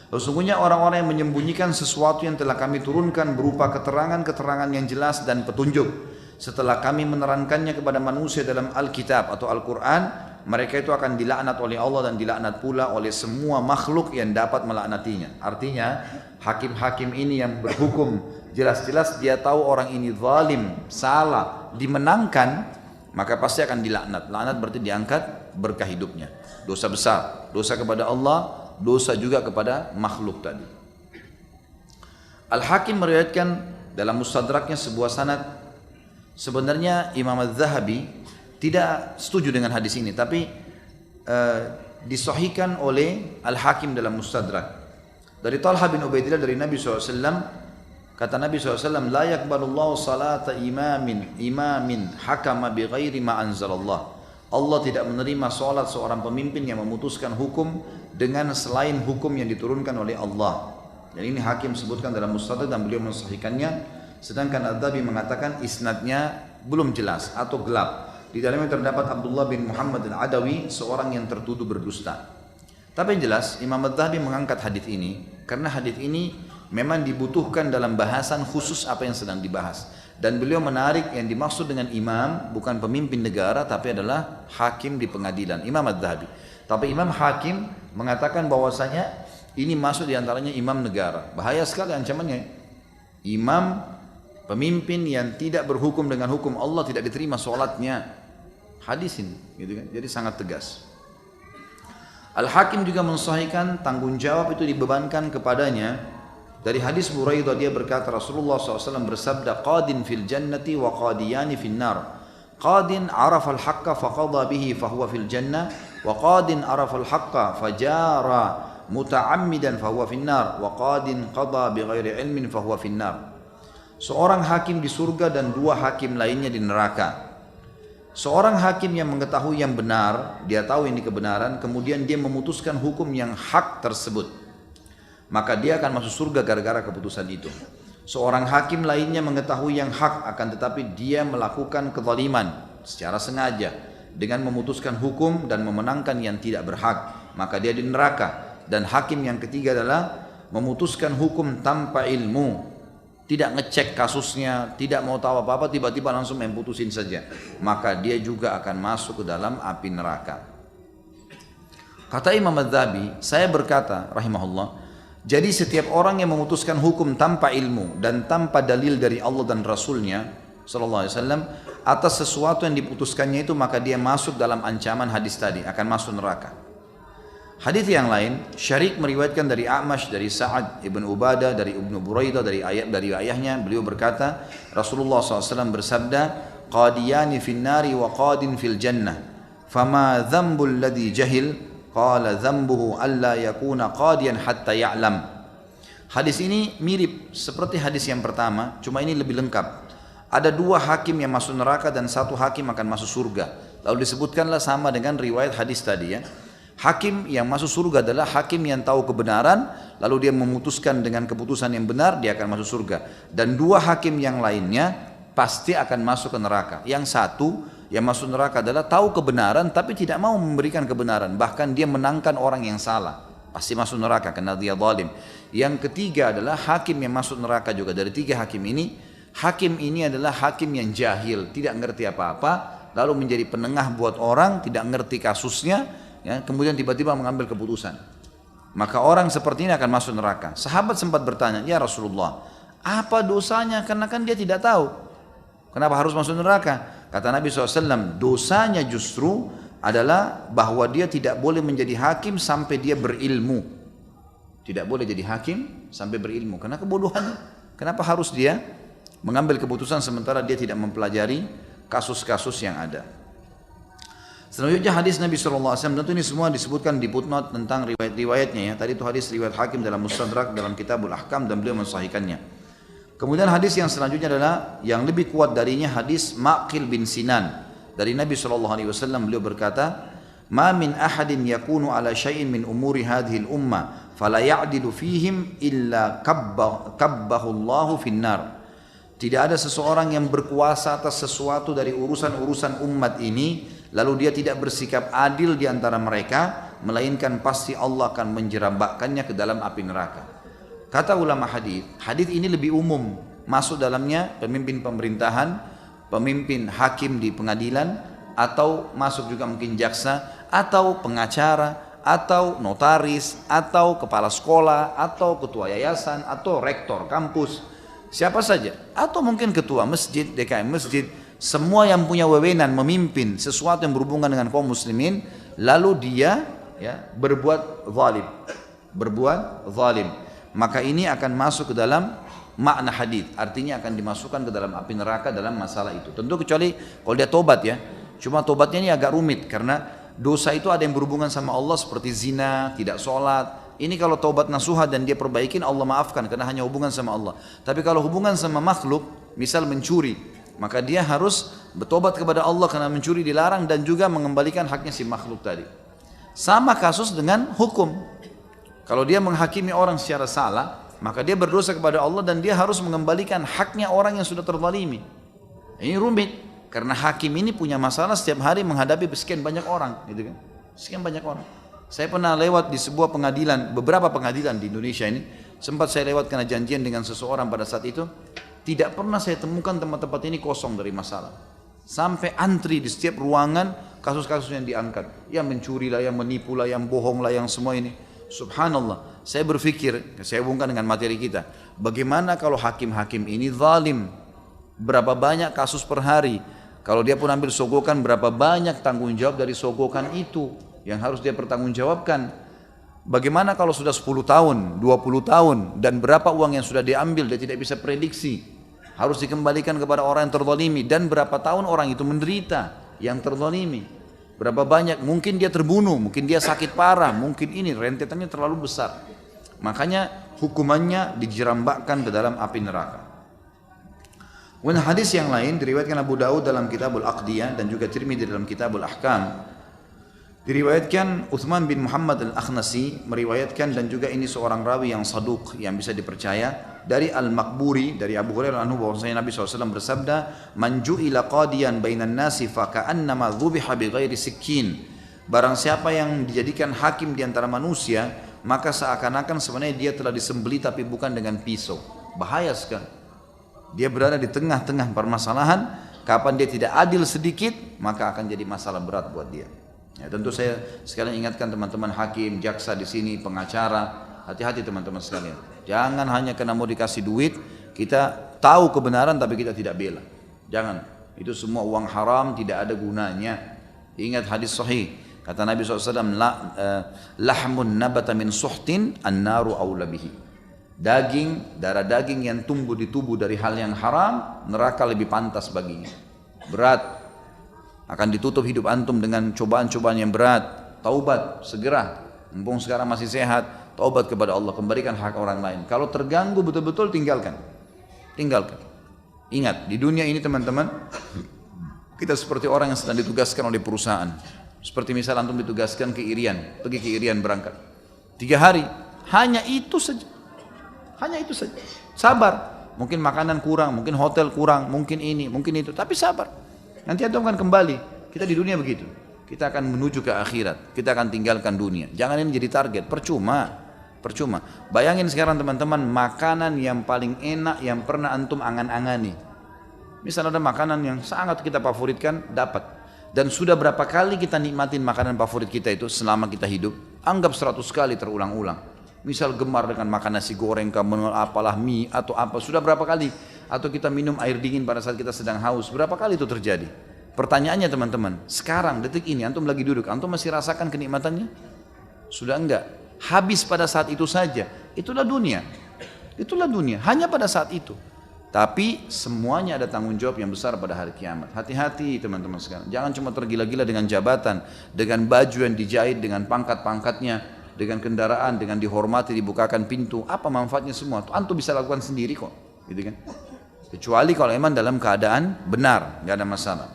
Sesungguhnya orang-orang yang menyembunyikan sesuatu yang telah kami turunkan berupa keterangan-keterangan yang jelas dan petunjuk setelah kami menerangkannya kepada manusia dalam Alkitab atau Al-Quran, mereka itu akan dilaknat oleh Allah dan dilaknat pula oleh semua makhluk yang dapat melaknatinya. Artinya hakim-hakim ini yang berhukum jelas-jelas dia tahu orang ini zalim, salah, dimenangkan, maka pasti akan dilaknat. Laknat berarti diangkat berkah hidupnya. Dosa besar, dosa kepada Allah, dosa juga kepada makhluk tadi. Al-Hakim meriwayatkan dalam Mustadraknya sebuah sanad. Sebenarnya Imam Az-Zahabi tidak setuju dengan hadis ini, tapi disahihkan oleh Al-Hakim dalam Mustadrak. Dari Talha bin Ubaidillah dari Nabi SAW, kata Nabi SAW, la yakbalullahu salata imamin hakama bighairi ma anzalallah. Allah tidak menerima salat seorang pemimpin yang memutuskan hukum dengan selain hukum yang diturunkan oleh Allah. Dan ini Hakim sebutkan dalam Mustadrak dan beliau mensahihkannya. Sedangkan Al-Dhabi mengatakan isnadnya belum jelas atau gelap. Di dalamnya terdapat Abdullah bin Muhammad al-Adawi, seorang yang tertuduh berdusta. Tapi yang jelas Imam Al-Dhabi mengangkat hadis ini karena hadis ini memang dibutuhkan dalam bahasan khusus apa yang sedang dibahas. Dan beliau menarik yang dimaksud dengan imam bukan pemimpin negara tapi adalah hakim di pengadilan, Imam Al-Dhabi. Tapi Imam Hakim mengatakan bahwasanya ini masuk diantaranya imam negara. Bahaya sekali ancamannya. Imam pemimpin yang tidak berhukum dengan hukum Allah tidak diterima sholatnya. Hadis ini, gitu kan? Jadi sangat tegas. Al-Hakim juga mensahihkan tanggung jawab itu dibebankan kepadanya. Dari hadis Buraidah dia berkata Rasulullah SAW bersabda, qadin fil jannati wa qadiyani fil nar. Qadin arafa al-haqqa faqadha bihi fahuwa fil jannah, wa qadin arafa al-haqqa fajara muta'ammidan fahuwa fil nar, wa qadin qadha bighairi ilmin fahuwa fil nar. Seorang hakim di surga dan dua hakim lainnya di neraka. Seorang hakim yang mengetahui yang benar, dia tahu ini kebenaran, kemudian dia memutuskan hukum yang hak tersebut, maka dia akan masuk surga gara-gara keputusan itu. Seorang hakim lainnya mengetahui yang hak, akan tetapi dia melakukan kezaliman secara sengaja dengan memutuskan hukum dan memenangkan yang tidak berhak, maka dia di neraka. Dan hakim yang ketiga adalah memutuskan hukum tanpa ilmu, tidak ngecek kasusnya, tidak mau tahu apa-apa, tiba-tiba langsung memputusin saja, maka dia juga akan masuk ke dalam api neraka. Kata Imam Az-Zahabi, saya berkata rahimahullah, jadi setiap orang yang memutuskan hukum tanpa ilmu dan tanpa dalil dari Allah dan Rasulnya sallallahu alaihi wasallam atas sesuatu yang diputuskannya itu, maka dia masuk dalam ancaman hadis tadi, akan masuk neraka. Hadis yang lain, Syarik meriwayatkan dari A'mash, dari Sa'ad ibn Ubadah, dari Ibnu Buraidah, dari ayahnya, beliau berkata, Rasulullah SAW bersabda, qadiyani fin nari wa qadin fil jannah, fama dzambul ladzi jahil, qala dzambuhu alla yakuna qadiyan hatta ya'lam. Hadis ini mirip seperti hadis yang pertama, cuma ini lebih lengkap. Ada dua hakim yang masuk neraka dan satu hakim akan masuk surga. Lalu disebutkanlah sama dengan riwayat hadis tadi ya. Hakim yang masuk surga adalah hakim yang tahu kebenaran, lalu dia memutuskan dengan keputusan yang benar, dia akan masuk surga. Dan dua hakim yang lainnya pasti akan masuk ke neraka. Yang satu yang masuk neraka adalah tahu kebenaran tapi tidak mau memberikan kebenaran, bahkan dia menangkan orang yang salah, pasti masuk neraka karena dia zalim. Yang ketiga adalah hakim yang masuk neraka juga. Dari tiga hakim ini adalah hakim yang jahil, tidak ngerti apa-apa, lalu menjadi penengah buat orang, tidak ngerti kasusnya, ya, kemudian tiba-tiba mengambil keputusan. Maka orang seperti ini akan masuk neraka. Sahabat sempat bertanya, ya Rasulullah, apa dosanya? Karena kan dia tidak tahu, kenapa harus masuk neraka? Kata Nabi SAW, dosanya justru adalah bahwa dia tidak boleh menjadi hakim sampai dia berilmu. Tidak boleh jadi hakim sampai berilmu, karena kebodohan. Kenapa harus dia mengambil keputusan sementara dia tidak mempelajari kasus-kasus yang ada? Selanjutnya hadis Nabi SAW, tentu ini semua disebutkan di footnote tentang riwayat-riwayatnya ya. Tadi itu hadis riwayat Hakim dalam Mustadrak, dalam Kitabul Ahkam, dan beliau mensahihkannya. Kemudian hadis yang selanjutnya adalah yang lebih kuat darinya, hadis Maqil bin Sinan. Dari Nabi SAW beliau berkata, "Ma min ahadin yakunu ala syai'in min umuri hadhil ummah, fala ya'dilu fihim illa kabbahu Allahu finnar." Tidak ada seseorang yang berkuasa atas sesuatu dari urusan-urusan umat ini, lalu dia tidak bersikap adil di antara mereka, melainkan pasti Allah akan menjerambakkannya ke dalam api neraka. Kata ulama hadis, hadis ini lebih umum, masuk dalamnya pemimpin pemerintahan, pemimpin hakim di pengadilan, atau masuk juga mungkin jaksa, atau pengacara, atau notaris, atau kepala sekolah, atau ketua yayasan, atau rektor kampus, siapa saja, atau mungkin ketua masjid, DKM masjid. Semua yang punya wewenang memimpin sesuatu yang berhubungan dengan kaum muslimin, lalu dia ya berbuat zalim, maka ini akan masuk ke dalam makna hadis, artinya akan dimasukkan ke dalam api neraka dalam masalah itu. Tentu kecuali kalau dia tobat ya. Cuma tobatnya ini agak rumit karena dosa itu ada yang berhubungan sama Allah seperti zina, tidak sholat. Ini kalau taubat nasuha dan dia perbaikin, Allah maafkan karena hanya hubungan sama Allah. Tapi kalau hubungan sama makhluk, misal mencuri, maka dia harus bertobat kepada Allah karena mencuri dilarang, dan juga mengembalikan haknya si makhluk tadi. Sama kasus dengan hukum. Kalau dia menghakimi orang secara salah, maka dia berdosa kepada Allah dan dia harus mengembalikan haknya orang yang sudah terzalimi. Ini rumit karena hakim ini punya masalah setiap hari menghadapi sekian banyak orang, gitu kan? Sekian banyak orang. Saya pernah lewat di sebuah pengadilan, beberapa pengadilan di Indonesia ini, sempat saya lewat karena janjian dengan seseorang pada saat itu. Tidak pernah saya temukan tempat-tempat ini kosong dari masalah. Sampai antri di setiap ruangan, kasus-kasus yang diangkat. Yang mencuri lah, yang menipu lah, yang bohong lah, yang semua ini. Subhanallah, saya berpikir, saya hubungkan dengan materi kita. Bagaimana kalau hakim-hakim ini zalim? Berapa banyak kasus per hari? Kalau dia pun ambil sogokan, berapa banyak tanggung jawab dari sogokan itu yang harus dia pertanggungjawabkan? Bagaimana kalau sudah 10 tahun, 20 tahun, dan berapa uang yang sudah diambil, dia tidak bisa prediksi. Harus dikembalikan kepada orang yang terzalimi, dan berapa tahun orang itu menderita yang terzalimi. Berapa banyak, mungkin dia terbunuh, mungkin dia sakit parah, mungkin ini rentetannya terlalu besar. Makanya hukumannya dijerambakkan ke dalam api neraka. Kemudian hadis yang lain diriwayatkan Abu Daud dalam Kitabul Aqdiyah dan juga Tirmidzi dalam Kitabul Ahkam. Diriwayatkan Uthman bin Muhammad al-Akhnasi meriwayatkan, dan juga ini seorang rawi yang saduq, yang bisa dipercaya, dari Al-Makburi, dari Abu Hurairah anhu, bahwasanya Nabi SAW bersabda, "Man ju'ila qadiyan bainan nasi fa ka'annama dhubiha bighairi sikkin." Barang siapa yang dijadikan hakim di antara manusia, maka seakan-akan sebenarnya dia telah disembelih tapi bukan dengan pisau. Bahaya sekali. Dia berada di tengah-tengah permasalahan, kapan dia tidak adil sedikit, maka akan jadi masalah berat buat dia. Ya, tentu saya sekalian ingatkan teman-teman hakim, jaksa di sini, pengacara, hati-hati teman-teman sekalian. Jangan hanya karena mau dikasih duit, kita tahu kebenaran tapi kita tidak bela. Jangan. Itu semua uang haram, tidak ada gunanya. Ingat hadis sahih. Kata Nabi SAW, "Lahmun nabata min suhtin, an-naru awla bihi." Daging, darah daging yang tumbuh di tubuh dari hal yang haram, neraka lebih pantas baginya. Berat. Akan ditutup hidup antum dengan cobaan-cobaan yang berat. Taubat segera, mumpung sekarang masih sehat, taubat kepada Allah, kembalikan hak orang lain. Kalau terganggu betul-betul, tinggalkan. Ingat, di dunia ini teman-teman, kita seperti orang yang sedang ditugaskan oleh perusahaan. Seperti misal antum ditugaskan ke Irian, pergi ke Irian berangkat 3 hari, hanya itu saja. Sabar. Mungkin makanan kurang, mungkin hotel kurang, mungkin ini, mungkin itu, tapi sabar. Nanti antum akan kembali. Kita di dunia begitu. Kita akan menuju ke akhirat. Kita akan tinggalkan dunia. Jangan ini jadi target. Percuma. Bayangin sekarang teman-teman, makanan yang paling enak yang pernah antum angan-angani. Misal ada makanan yang sangat kita favoritkan, dapat. Dan sudah berapa kali kita nikmatin makanan favorit kita itu selama kita hidup? Anggap 100 kali terulang-ulang. Misal gemar dengan makan nasi goreng, apalah mie atau apa, sudah berapa kali? Atau kita minum air dingin pada saat kita sedang haus, berapa kali itu terjadi? Pertanyaannya teman-teman, sekarang detik ini antum lagi duduk, antum masih rasakan kenikmatannya? Sudah enggak? Habis pada saat itu saja. Itulah dunia, hanya pada saat itu. Tapi semuanya ada tanggung jawab yang besar pada hari kiamat. Hati-hati teman-teman sekalian. Jangan cuma tergila-gila dengan jabatan, dengan baju yang dijahit, dengan pangkat-pangkatnya, dengan kendaraan, dengan dihormati, dibukakan pintu. Apa manfaatnya semua? Antum bisa lakukan sendiri kok, gitu kan? Kecuali kalau memang dalam keadaan benar, nggak ada masalah.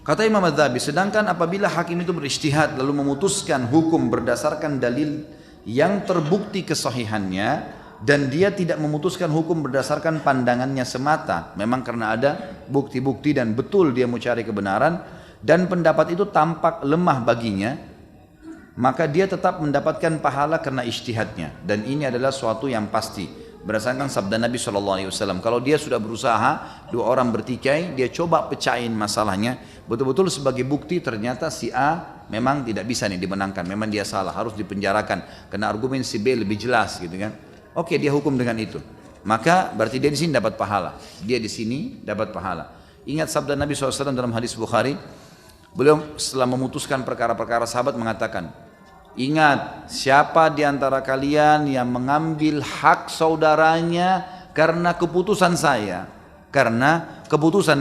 Kata Imam Adz-Dzahabi, sedangkan apabila hakim itu berijtihad lalu memutuskan hukum berdasarkan dalil yang terbukti kesahihannya, dan dia tidak memutuskan hukum berdasarkan pandangannya semata, memang karena ada bukti-bukti dan betul dia mau cari kebenaran, dan pendapat itu tampak lemah baginya, maka dia tetap mendapatkan pahala karena ijtihadnya. Dan ini adalah suatu yang pasti berdasarkan sabda Nabi SAW. Kalau dia sudah berusaha, dua orang bertikai, dia coba pecahin masalahnya, betul-betul sebagai bukti ternyata si A memang tidak bisa nih dimenangkan, memang dia salah, harus dipenjarakan karena argumen si B lebih jelas, gitu kan. Oke, dia hukum dengan itu. Maka berarti dia di sini dapat pahala. Dia di sini dapat pahala. Ingat sabda Nabi SAW dalam hadis Bukhari. Beliau setelah memutuskan perkara-perkara sahabat mengatakan, ingat, siapa di antara kalian yang mengambil hak saudaranya karena keputusan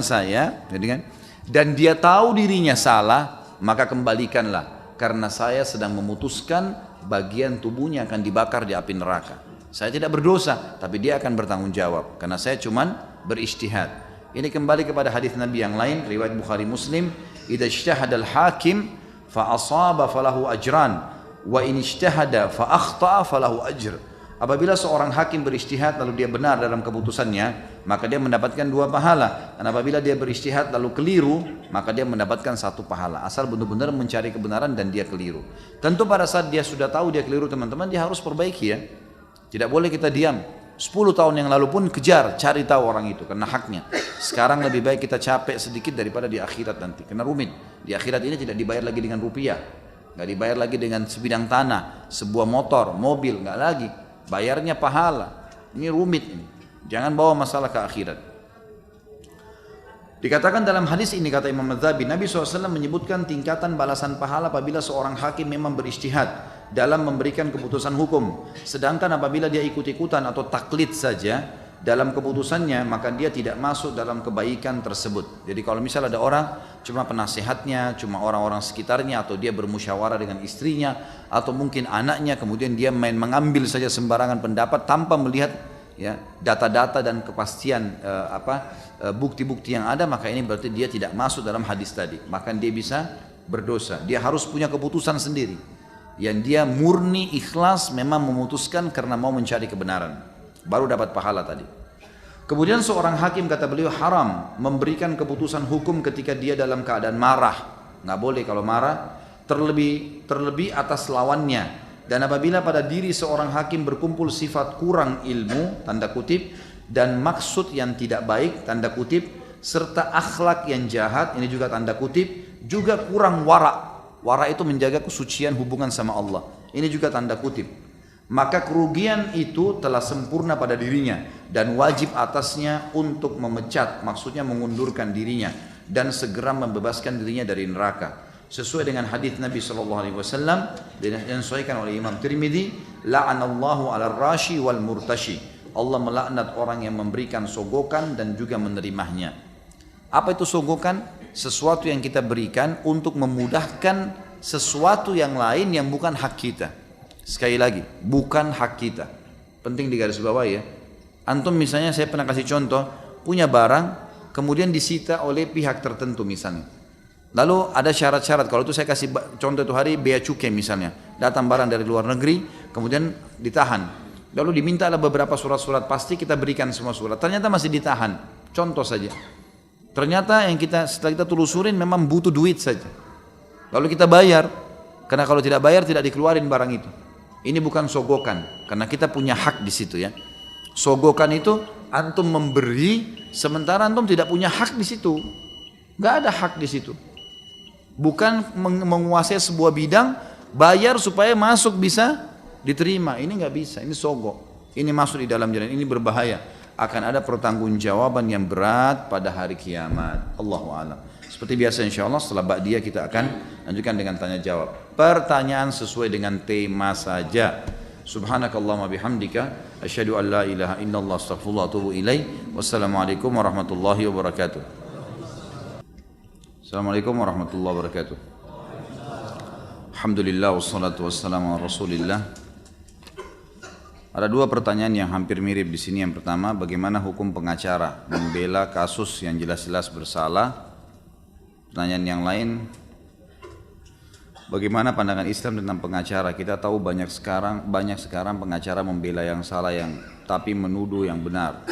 saya, jadi kan, dan dia tahu dirinya salah, maka kembalikanlah, karena saya sedang memutuskan bagian tubuhnya akan dibakar di api neraka. Saya tidak berdosa, tapi dia akan bertanggung jawab karena saya cuman berijtihad. Ini kembali kepada hadis Nabi yang lain, riwayat Bukhari Muslim, idza ijtahada al-hakim fa asaba falahu ajran wa in ijtahada fa akhta'a falahu ajr. Apabila seorang hakim berijtihad lalu dia benar dalam keputusannya, maka dia mendapatkan 2 pahala. Dan apabila dia berijtihad lalu keliru, maka dia mendapatkan 1 pahala. Asal benar-benar mencari kebenaran dan dia keliru. Tentu pada saat dia sudah tahu dia keliru teman-teman, dia harus perbaiki ya. Tidak boleh kita diam. 10 tahun yang lalu pun kejar, cari tahu orang itu karena haknya. Sekarang lebih baik kita capek sedikit daripada di akhirat nanti, karena rumit. Di akhirat ini tidak dibayar lagi dengan rupiah, nggak dibayar lagi dengan sebidang tanah, sebuah motor, mobil, nggak lagi. Bayarnya pahala. Ini rumit ini. Jangan bawa masalah ke akhirat. Dikatakan dalam hadis ini, kata Imam Adz-Dzahabi, Nabi SAW menyebutkan tingkatan balasan pahala apabila seorang hakim memang berijtihad dalam memberikan keputusan hukum. Sedangkan apabila dia ikut-ikutan atau taklid saja dalam keputusannya, maka dia tidak masuk dalam kebaikan tersebut. Jadi kalau misal ada orang cuma penasihatnya, cuma orang-orang sekitarnya, atau dia bermusyawarah dengan istrinya, atau mungkin anaknya, kemudian dia main mengambil saja sembarangan pendapat tanpa melihat ya data-data dan kepastian bukti-bukti yang ada, maka ini berarti dia tidak masuk dalam hadis tadi. Maka dia bisa berdosa. Dia harus punya keputusan sendiri yang dia murni ikhlas memang memutuskan karena mau mencari kebenaran, baru dapat pahala tadi. Kemudian seorang hakim, kata beliau, haram memberikan keputusan hukum ketika dia dalam keadaan marah. Nggak boleh kalau marah, terlebih atas lawannya. Dan apabila pada diri seorang hakim berkumpul sifat kurang ilmu, tanda kutip, dan maksud yang tidak baik, tanda kutip, serta akhlak yang jahat, ini juga tanda kutip, juga kurang wara. Wara itu menjaga kesucian hubungan sama Allah. Ini juga tanda kutip. Maka kerugian itu telah sempurna pada dirinya dan wajib atasnya untuk memecat, maksudnya mengundurkan dirinya dan segera membebaskan dirinya dari neraka. Sesuai dengan hadis Nabi SAW yang disahihkan oleh Imam Tirmidzi, la'anallahu 'alal rashi wal murtashi. Allah melaknat orang yang memberikan sogokan dan juga menerimanya. Apa itu sogokan? Sesuatu yang kita berikan untuk memudahkan sesuatu yang lain yang bukan hak kita. Sekali lagi, bukan hak kita. Penting digarisbawahi ya. Antum misalnya, saya pernah kasih contoh, punya barang kemudian disita oleh pihak tertentu misalnya. Lalu ada syarat-syarat. Kalau itu saya kasih contoh itu hari bea cukai misalnya. Datang barang dari luar negeri, kemudian ditahan. Lalu diminta ada beberapa surat-surat, pasti kita berikan semua surat. Ternyata masih ditahan. Contoh saja. Ternyata yang setelah kita telusurin memang butuh duit saja. Lalu kita bayar, karena kalau tidak bayar tidak dikeluarin barang itu. Ini bukan sogokan, karena kita punya hak di situ ya. Sogokan itu antum memberi, sementara antum tidak punya hak di situ. Gak ada hak di situ. Bukan menguasai sebuah bidang, bayar supaya masuk bisa diterima. Ini nggak bisa, ini sogok. Ini masuk di dalam jalan, ini berbahaya. Akan ada pertanggungjawaban yang berat pada hari kiamat. Allahu a'lam. Seperti biasa insyaallah setelah ba'diyah kita akan lanjutkan dengan tanya jawab. Pertanyaan sesuai dengan tema saja. Subhanakallahumma bihamdika asyhadu an la ilaha illallah astaghfirullah wa atubu ilaih. Wassalamualaikum warahmatullahi wabarakatuh. Assalamualaikum warahmatullahi wabarakatuh. Alhamdulillah wassalatu wassalamu ala Rasulillah. Ada dua pertanyaan yang hampir mirip di sini. Yang pertama, bagaimana hukum pengacara membela kasus yang jelas-jelas bersalah? Pertanyaan yang lain, bagaimana pandangan Islam tentang pengacara? Kita tahu banyak sekarang pengacara membela yang salah tapi menuduh yang benar.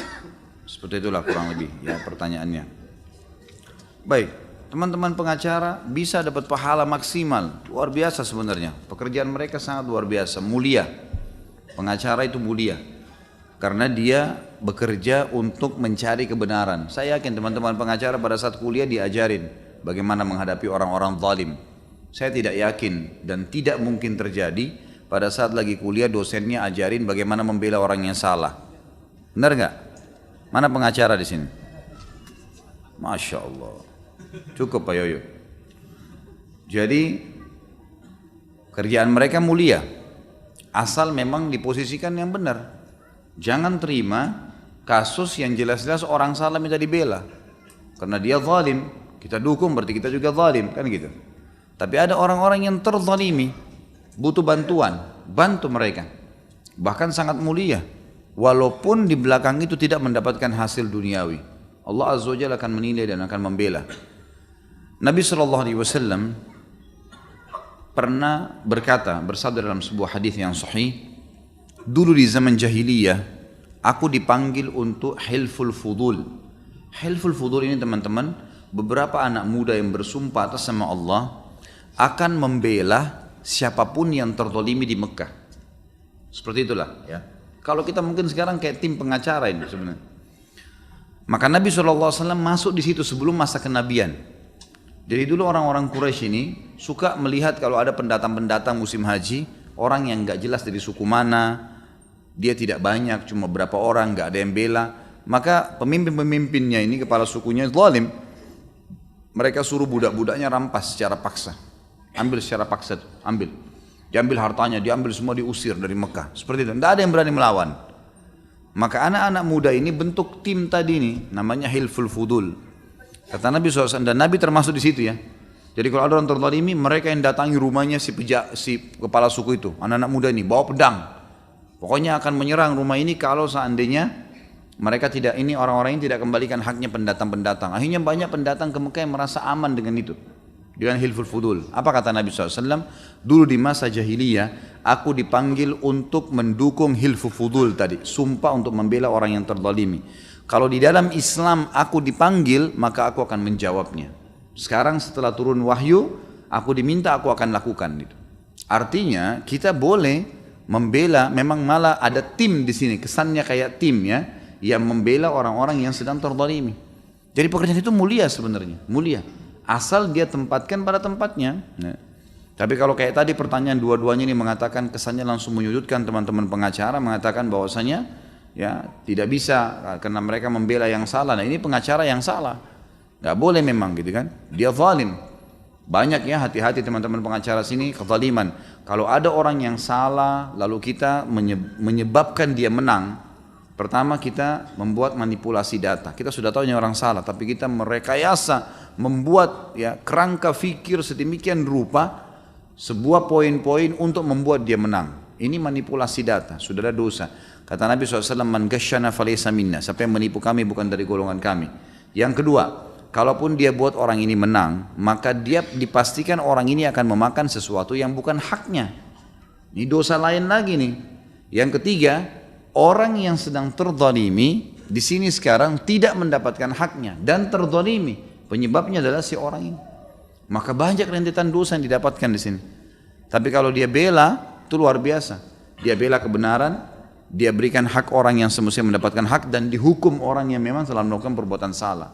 Seperti itulah kurang lebih ya pertanyaannya. Baik, teman-teman pengacara bisa dapat pahala maksimal, luar biasa sebenarnya. Pekerjaan mereka sangat luar biasa, mulia. Pengacara itu mulia karena dia bekerja untuk mencari kebenaran. Saya yakin teman-teman pengacara pada saat kuliah diajarin bagaimana menghadapi orang-orang zalim. Saya tidak yakin dan tidak mungkin terjadi pada saat lagi kuliah dosennya ajarin bagaimana membela orang yang salah. Benar nggak? Mana pengacara di sini? Masya Allah. Cukup Pak Yoyo. Jadi kerjaan mereka mulia, asal memang diposisikan yang benar. Jangan terima kasus yang jelas-jelas orang salah minta dibela karena dia zalim. Kita dukung berarti kita juga zalim, kan gitu. Tapi ada orang-orang yang terzalimi, butuh bantuan, bantu mereka. Bahkan sangat mulia, walaupun di belakang itu tidak mendapatkan hasil duniawi. Allah Azza wa Jalla akan menilai dan akan membela. Nabi SAW pernah bersabda dalam sebuah hadis yang sahih, dulu di zaman jahiliyah, aku dipanggil untuk hilful fudul. Hilful fudul ini teman-teman, beberapa anak muda yang bersumpah atas nama Allah akan membela siapapun yang terzalimi di Mekah. Seperti itulah ya. Kalau kita mungkin sekarang kayak tim pengacara ini sebenarnya. Maka Nabi SAW masuk di situ sebelum masa kenabian. Jadi dulu orang-orang Quraisy ini suka melihat kalau ada pendatang-pendatang musim haji, orang yang gak jelas dari suku mana, dia tidak banyak, cuma berapa orang, gak ada yang bela. Maka pemimpin-pemimpinnya ini, kepala sukunya zalim. Mereka suruh budak-budaknya rampas secara paksa. Ambil secara paksa, ambil. Diambil hartanya, diambil semua, diusir dari Mekah. Seperti itu, tidak ada yang berani melawan. Maka anak-anak muda ini bentuk tim tadi ini, namanya Hilful Fudul. Kata Nabi SAW, dan Nabi termasuk di situ ya. Jadi kalau ada orang terzalimi, mereka yang datangi rumahnya si kepala suku itu, anak-anak muda ini, bawa pedang. Pokoknya akan menyerang rumah ini kalau seandainya mereka tidak, ini orang-orang ini tidak kembalikan haknya pendatang-pendatang. Akhirnya banyak pendatang ke Mekah yang merasa aman dengan itu. Dengan Hilful Fudul. Apa kata Nabi SAW? Dulu di masa jahiliyah, aku dipanggil untuk mendukung Hilful Fudul tadi. Sumpah untuk membela orang yang terzalimi. Kalau di dalam Islam aku dipanggil, maka aku akan menjawabnya. Sekarang setelah turun wahyu, aku diminta, aku akan lakukan itu. Artinya kita boleh membela, memang malah ada tim di sini, kesannya kayak tim ya, yang membela orang-orang yang sedang terzalimi. Jadi pekerjaan itu mulia sebenarnya, mulia. Asal dia tempatkan pada tempatnya. Nah, tapi kalau kayak tadi pertanyaan dua-duanya ini mengatakan kesannya langsung menyudutkan teman-teman pengacara, mengatakan bahwasanya ya tidak bisa karena mereka membela yang salah. Nah ini pengacara yang salah, nggak boleh memang gitu kan. Dia zalim. Banyak ya, hati-hati teman-teman pengacara sini kezaliman. Kalau ada orang yang salah lalu kita menyebabkan dia menang, pertama kita membuat manipulasi data. Kita sudah tahu ini orang salah, tapi kita merekayasa, membuat ya kerangka fikir sedemikian rupa sebuah poin-poin untuk membuat dia menang. Ini manipulasi data, sudah ada dosa. Kata Nabi SAW, man ghasyana falaysa minna, siapa yang menipu kami bukan dari golongan kami. Yang kedua, kalaupun dia buat orang ini menang, maka dia dipastikan orang ini akan memakan sesuatu yang bukan haknya. Ini dosa lain lagi nih. Yang ketiga, orang yang sedang terzalimi di sini sekarang tidak mendapatkan haknya dan terzalimi. Penyebabnya adalah si orang ini. Maka banyak rentetan dosa yang didapatkan di sini. Tapi kalau dia bela, itu luar biasa. Dia bela kebenaran, dia berikan hak orang yang semestinya mendapatkan hak dan dihukum orang yang memang telah melakukan perbuatan salah.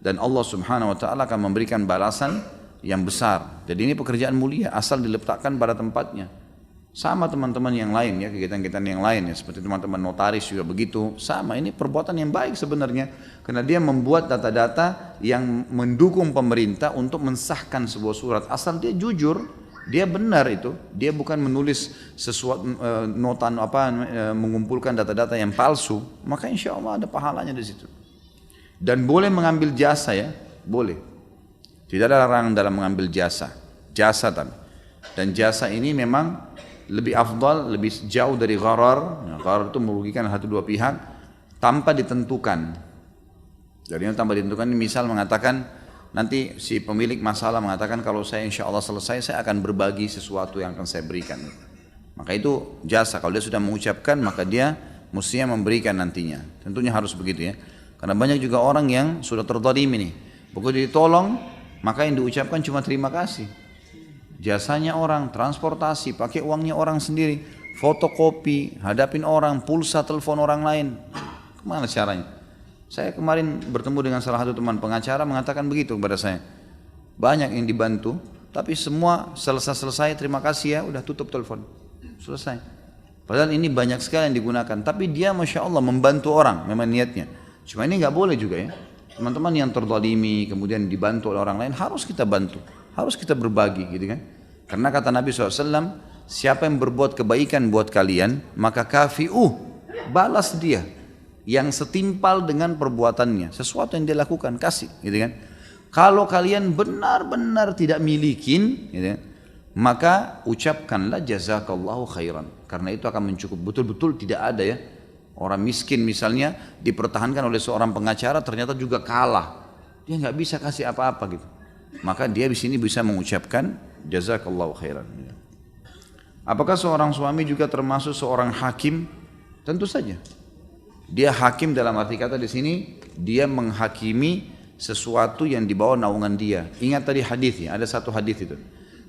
Dan Allah Subhanahu wa taala akan memberikan balasan yang besar. Jadi ini pekerjaan mulia asal diletakkan pada tempatnya. Sama teman-teman yang lain ya, kegiatan-kegiatan yang lain ya, seperti teman-teman notaris juga begitu. Sama, ini perbuatan yang baik sebenarnya karena dia membuat data-data yang mendukung pemerintah untuk mensahkan sebuah surat asal dia jujur. dia benar itu, dia bukan menulis sesuatu nota mengumpulkan data-data yang palsu, maka insya Allah ada pahalanya di situ. Dan boleh mengambil jasa ya, boleh. Tidak ada larangan dalam mengambil jasa tapi. Dan jasa ini memang lebih afdal, lebih jauh dari gharar. Nah, gharar itu merugikan satu dua pihak tanpa ditentukan. Jadi tanpa ditentukan, misal mengatakan nanti si pemilik masalah mengatakan kalau saya insya Allah selesai saya akan berbagi sesuatu yang akan saya berikan. Maka itu jasa, kalau dia sudah mengucapkan maka dia mestinya memberikan nantinya. Tentunya harus begitu ya. Karena banyak juga orang yang sudah terzalimi nih. Begitu ditolong maka yang diucapkan cuma terima kasih. Jasanya orang, transportasi, pakai uangnya orang sendiri, fotokopi, hadapin orang, pulsa telepon orang lain. Kemana caranya? Saya kemarin bertemu dengan salah satu teman pengacara mengatakan begitu kepada saya. Banyak yang dibantu, tapi semua selesai terima kasih ya, udah tutup telepon. Selesai. Padahal ini banyak sekali yang digunakan, tapi dia Masya Allah membantu orang, memang niatnya. Cuma ini nggak boleh juga ya. Teman-teman yang terzalimi kemudian dibantu oleh orang lain harus kita bantu, harus kita berbagi gitu kan. Karena kata Nabi SAW, siapa yang berbuat kebaikan buat kalian, maka balas dia yang setimpal dengan perbuatannya, sesuatu yang dia lakukan, kasih gitu kan. Kalau kalian benar-benar tidak milikin gitu kan, maka ucapkanlah jazakallahu khairan, karena itu akan mencukup. Betul-betul tidak ada ya orang miskin misalnya dipertahankan oleh seorang pengacara ternyata juga kalah, dia nggak bisa kasih apa-apa gitu, maka dia di sini bisa mengucapkan jazakallahu khairan. Apakah seorang suami juga termasuk seorang hakim? Tentu saja. Dia hakim dalam arti kata di sini dia menghakimi sesuatu yang dibawa naungan dia. Ingat tadi hadisnya, ada satu hadis itu.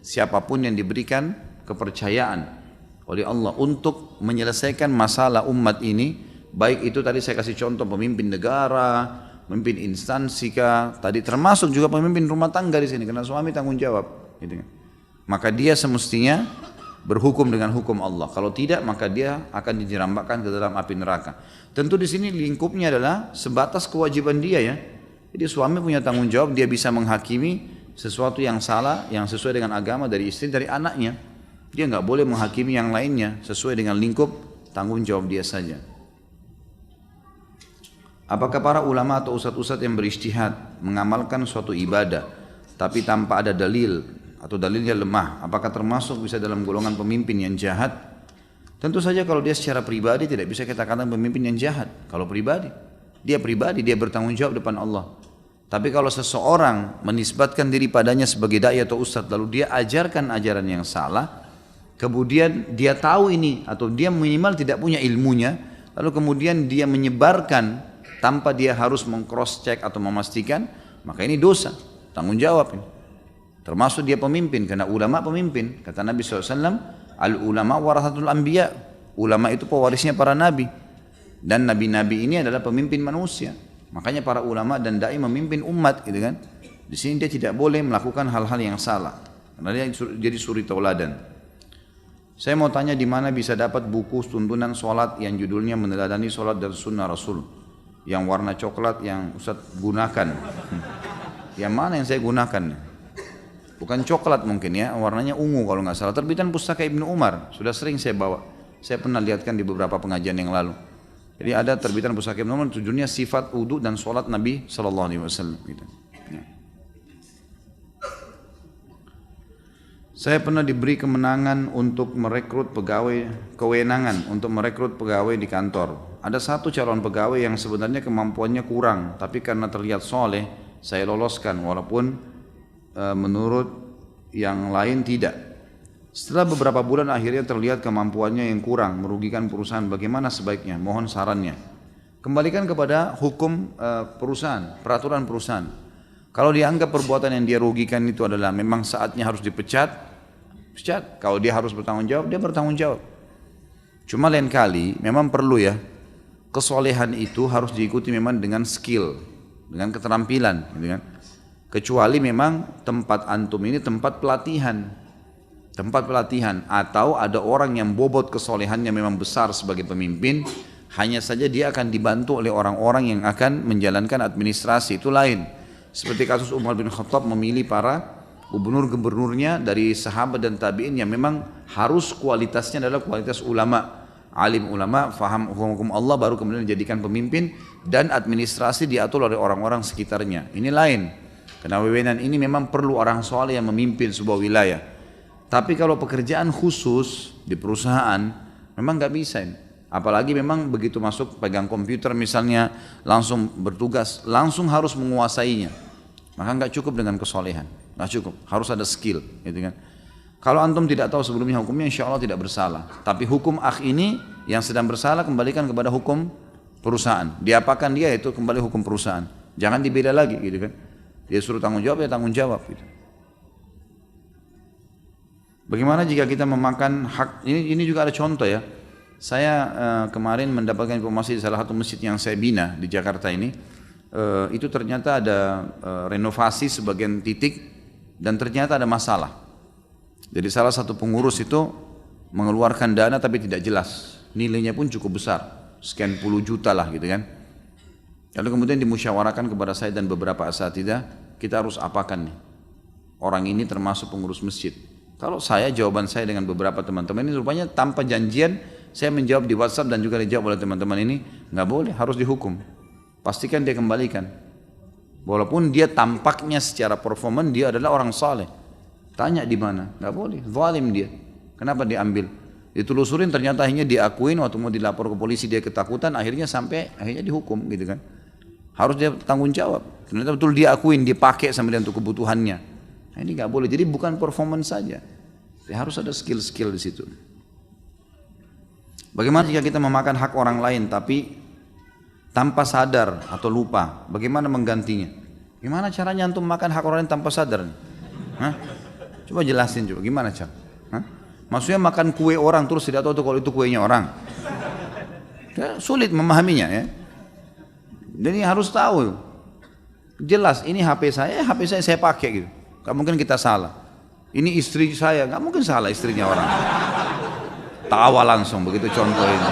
Siapapun yang diberikan kepercayaan oleh Allah untuk menyelesaikan masalah umat ini, baik itu tadi saya kasih contoh pemimpin negara, pemimpin instansi kah, tadi termasuk juga pemimpin rumah tangga di sini karena suami tanggung jawab, gitu kan. Maka dia semestinya berhukum dengan hukum Allah. Kalau tidak maka dia akan dijerambakkan ke dalam api neraka. Tentu di sini lingkupnya adalah sebatas kewajiban dia ya. Jadi suami punya tanggung jawab, dia bisa menghakimi sesuatu yang salah, yang sesuai dengan agama dari istri, dari anaknya. Dia nggak boleh menghakimi yang lainnya sesuai dengan lingkup tanggung jawab dia saja. Apakah para ulama atau ustadz-ustadz yang berijtihad mengamalkan suatu ibadah tapi tanpa ada dalil atau dalilnya lemah, apakah termasuk bisa dalam golongan pemimpin yang jahat? Tentu saja kalau dia secara pribadi tidak bisa kita katakan pemimpin yang jahat. Kalau pribadi, dia bertanggung jawab depan Allah. Tapi kalau seseorang menisbatkan diri padanya sebagai dai atau ustadz lalu dia ajarkan ajaran yang salah, kemudian dia tahu ini atau dia minimal tidak punya ilmunya, lalu kemudian dia menyebarkan tanpa dia harus meng-cross check atau memastikan, maka ini dosa, tanggung jawab ini. Termasuk dia pemimpin, karena ulama pemimpin. Kata Nabi SAW, al-ulama warasatul anbiya. Ulama itu pewarisnya para nabi. Dan nabi-nabi ini adalah pemimpin manusia. Makanya para ulama dan dai memimpin umat, gitu kan. Di sini dia tidak boleh melakukan hal-hal yang salah, karena dia jadi suri tauladan. Saya mau tanya di mana bisa dapat buku tuntunan sholat yang judulnya meneladani sholat dan sunnah Rasul, yang warna coklat yang Ustaz gunakan. Yang mana yang saya gunakan? Bukan coklat mungkin ya, warnanya ungu kalau nggak salah. Terbitan Pustaka Ibnu Umar, sudah sering saya bawa. Saya pernah lihatkan di beberapa pengajian yang lalu. Jadi ada terbitan Pustaka Ibnu Umar, tujuannya sifat wudu dan sholat Nabi Sallallahu Alaihi Wasallam. Gitu. Ya. Saya pernah diberi kewenangan untuk merekrut pegawai di kantor. Ada satu calon pegawai yang sebenarnya kemampuannya kurang, tapi karena terlihat soleh, saya loloskan walaupun menurut yang lain tidak. Setelah beberapa bulan akhirnya terlihat kemampuannya yang kurang, merugikan perusahaan. Bagaimana sebaiknya? Mohon sarannya. Kembalikan kepada hukum perusahaan, peraturan perusahaan. Kalau dianggap perbuatan yang dia rugikan itu adalah memang saatnya harus dipecat, pecat. Kalau dia harus bertanggung jawab, dia bertanggung jawab. Cuma lain kali memang perlu ya, kesolehan itu harus diikuti memang dengan skill, dengan keterampilan, gitu kan. Kecuali memang tempat antum ini tempat pelatihan atau ada orang yang bobot kesolehannya memang besar sebagai pemimpin, hanya saja dia akan dibantu oleh orang-orang yang akan menjalankan administrasi, itu lain. Seperti kasus Umar bin Khattab memilih para gubernur-gubernurnya dari sahabat dan tabi'in yang memang harus kualitasnya adalah kualitas ulama, alim ulama, faham hukum Allah, baru kemudian dijadikan pemimpin, dan administrasi diatur oleh orang-orang sekitarnya. Ini lain. Karena wewenang ini memang perlu orang soleh yang memimpin sebuah wilayah. Tapi kalau pekerjaan khusus di perusahaan memang nggak bisa ini. Apalagi memang begitu masuk pegang komputer misalnya, langsung bertugas, langsung harus menguasainya. Maka nggak cukup dengan kesolehan, nggak cukup, harus ada skill, gitu kan. Kalau antum tidak tahu sebelumnya hukumnya, insya Allah tidak bersalah. Tapi hukum akh ini yang sedang bersalah kembalikan kepada hukum perusahaan. Diapakan dia itu kembali hukum perusahaan. Jangan dibeda lagi, gitu kan. Dia suruh tanggung jawab, ya tanggung jawab. Gitu. Bagaimana jika kita memakan hak? Ini juga ada contoh ya. Saya kemarin mendapatkan informasi di salah satu masjid yang saya bina di Jakarta ini. Itu ternyata ada renovasi sebagian titik dan ternyata ada masalah. Jadi salah satu pengurus itu mengeluarkan dana tapi tidak jelas. Nilainya pun cukup besar, sekian puluh juta lah gitu kan. Lalu kemudian dimusyawarahkan kepada saya dan beberapa asatidzah, kita harus apakan nih? Orang ini termasuk pengurus masjid. Kalau saya, jawaban saya dengan beberapa teman-teman ini rupanya tanpa janjian, saya menjawab di WhatsApp dan juga dijawab oleh teman-teman ini, nggak boleh, harus dihukum. Pastikan dia kembalikan. Walaupun dia tampaknya secara performan dia adalah orang saleh. Tanya di mana? Nggak boleh, zalim dia. Kenapa diambil? Ditelusurin ternyata akhirnya diakuin, waktu mau dilapor ke polisi dia ketakutan, akhirnya dihukum gitu kan. Harus dia tanggung jawab. Ternyata betul dia akuin, dipakai sama dia untuk kebutuhannya. Nah, ini nggak boleh. Jadi bukan performance saja. Ya, harus ada skill-skill di situ. Bagaimana jika kita memakan hak orang lain tapi tanpa sadar atau lupa? Bagaimana menggantinya? Gimana caranya untuk memakan hak orang lain tanpa sadar? Hah? Coba jelasin coba. Gimana cara? Hah? Maksudnya makan kue orang terus tidak tahu kalau itu kuenya orang. Ya, sulit memahaminya ya. Jadi harus tahu. Jelas ini HP saya pakai gitu. Gak mungkin kita salah. Ini istri saya, gak mungkin salah istrinya orang. Tawa langsung begitu contoh ini.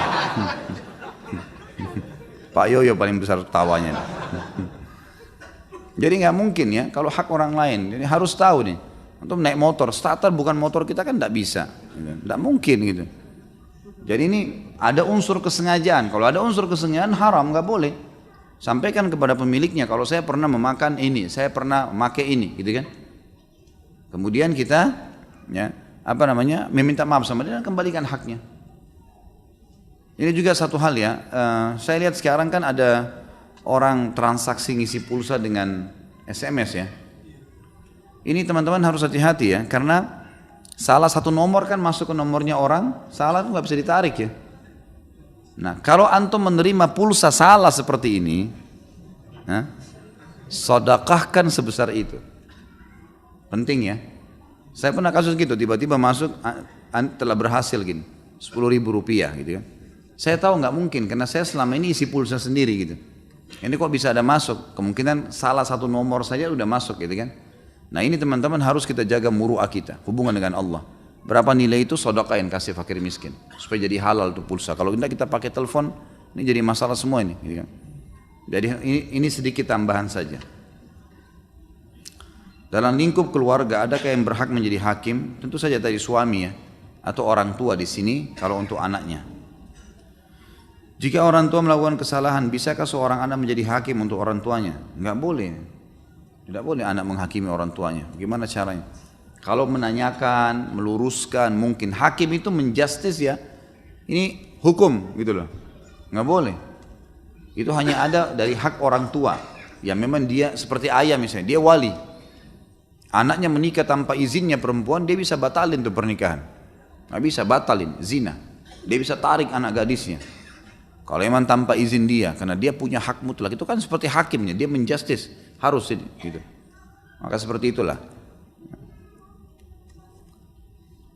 Pak Yoyo paling besar tawanya. Jadi gak mungkin ya kalau hak orang lain. Jadi harus tahu nih. Untuk naik motor, starter bukan motor kita kan gak bisa. Gak mungkin gitu. Jadi ini ada unsur kesengajaan. Kalau ada unsur kesengajaan haram, gak boleh. Sampaikan kepada pemiliknya, kalau saya pernah memakan ini, saya pernah memakai ini, gitu kan. Kemudian kita ya, meminta maaf sama dia dan kembalikan haknya. Ini juga satu hal ya, saya lihat sekarang kan ada orang transaksi ngisi pulsa dengan SMS ya. Ini teman-teman harus hati-hati ya, karena salah satu nomor kan masuk ke nomornya orang, salah itu nggak bisa ditarik ya. Nah, kalau antum menerima pulsa salah seperti ini, sedekahkan sebesar itu. Penting ya. Saya pernah kasus gitu, tiba-tiba masuk telah berhasil gini, 10.000 rupiah gitu kan. Saya tahu nggak mungkin karena saya selama ini isi pulsa sendiri gitu. Ini kok bisa ada masuk? Kemungkinan salah satu nomor saja udah masuk gitu kan. Nah ini teman-teman harus kita jaga muru'ah kita, hubungan dengan Allah. Berapa nilai itu sedekahin kasih fakir miskin supaya jadi halal tuh pulsa. Kalau tidak kita pakai telepon, ini jadi masalah semua ini. Gitu kan? Jadi ini sedikit tambahan saja. Dalam lingkup keluarga adakah yang berhak menjadi hakim? Tentu saja tadi suami ya, atau orang tua di sini kalau untuk anaknya. Jika orang tua melakukan kesalahan, bisakah seorang anak menjadi hakim untuk orang tuanya? Enggak boleh. Tidak boleh anak menghakimi orang tuanya. Gimana caranya? Kalau menanyakan, meluruskan, mungkin hakim itu menjustis ya. Ini hukum gitu loh. Nggak boleh. Itu hanya ada dari hak orang tua. Ya memang dia seperti ayah misalnya, dia wali. Anaknya menikah tanpa izinnya perempuan, dia bisa batalin tuh pernikahan. Nggak bisa batalin, zina. Dia bisa tarik anak gadisnya. Kalau memang tanpa izin dia, karena dia punya hak mutlak. Itu kan seperti hakimnya, dia menjustis. Harus gitu. Maka seperti itulah.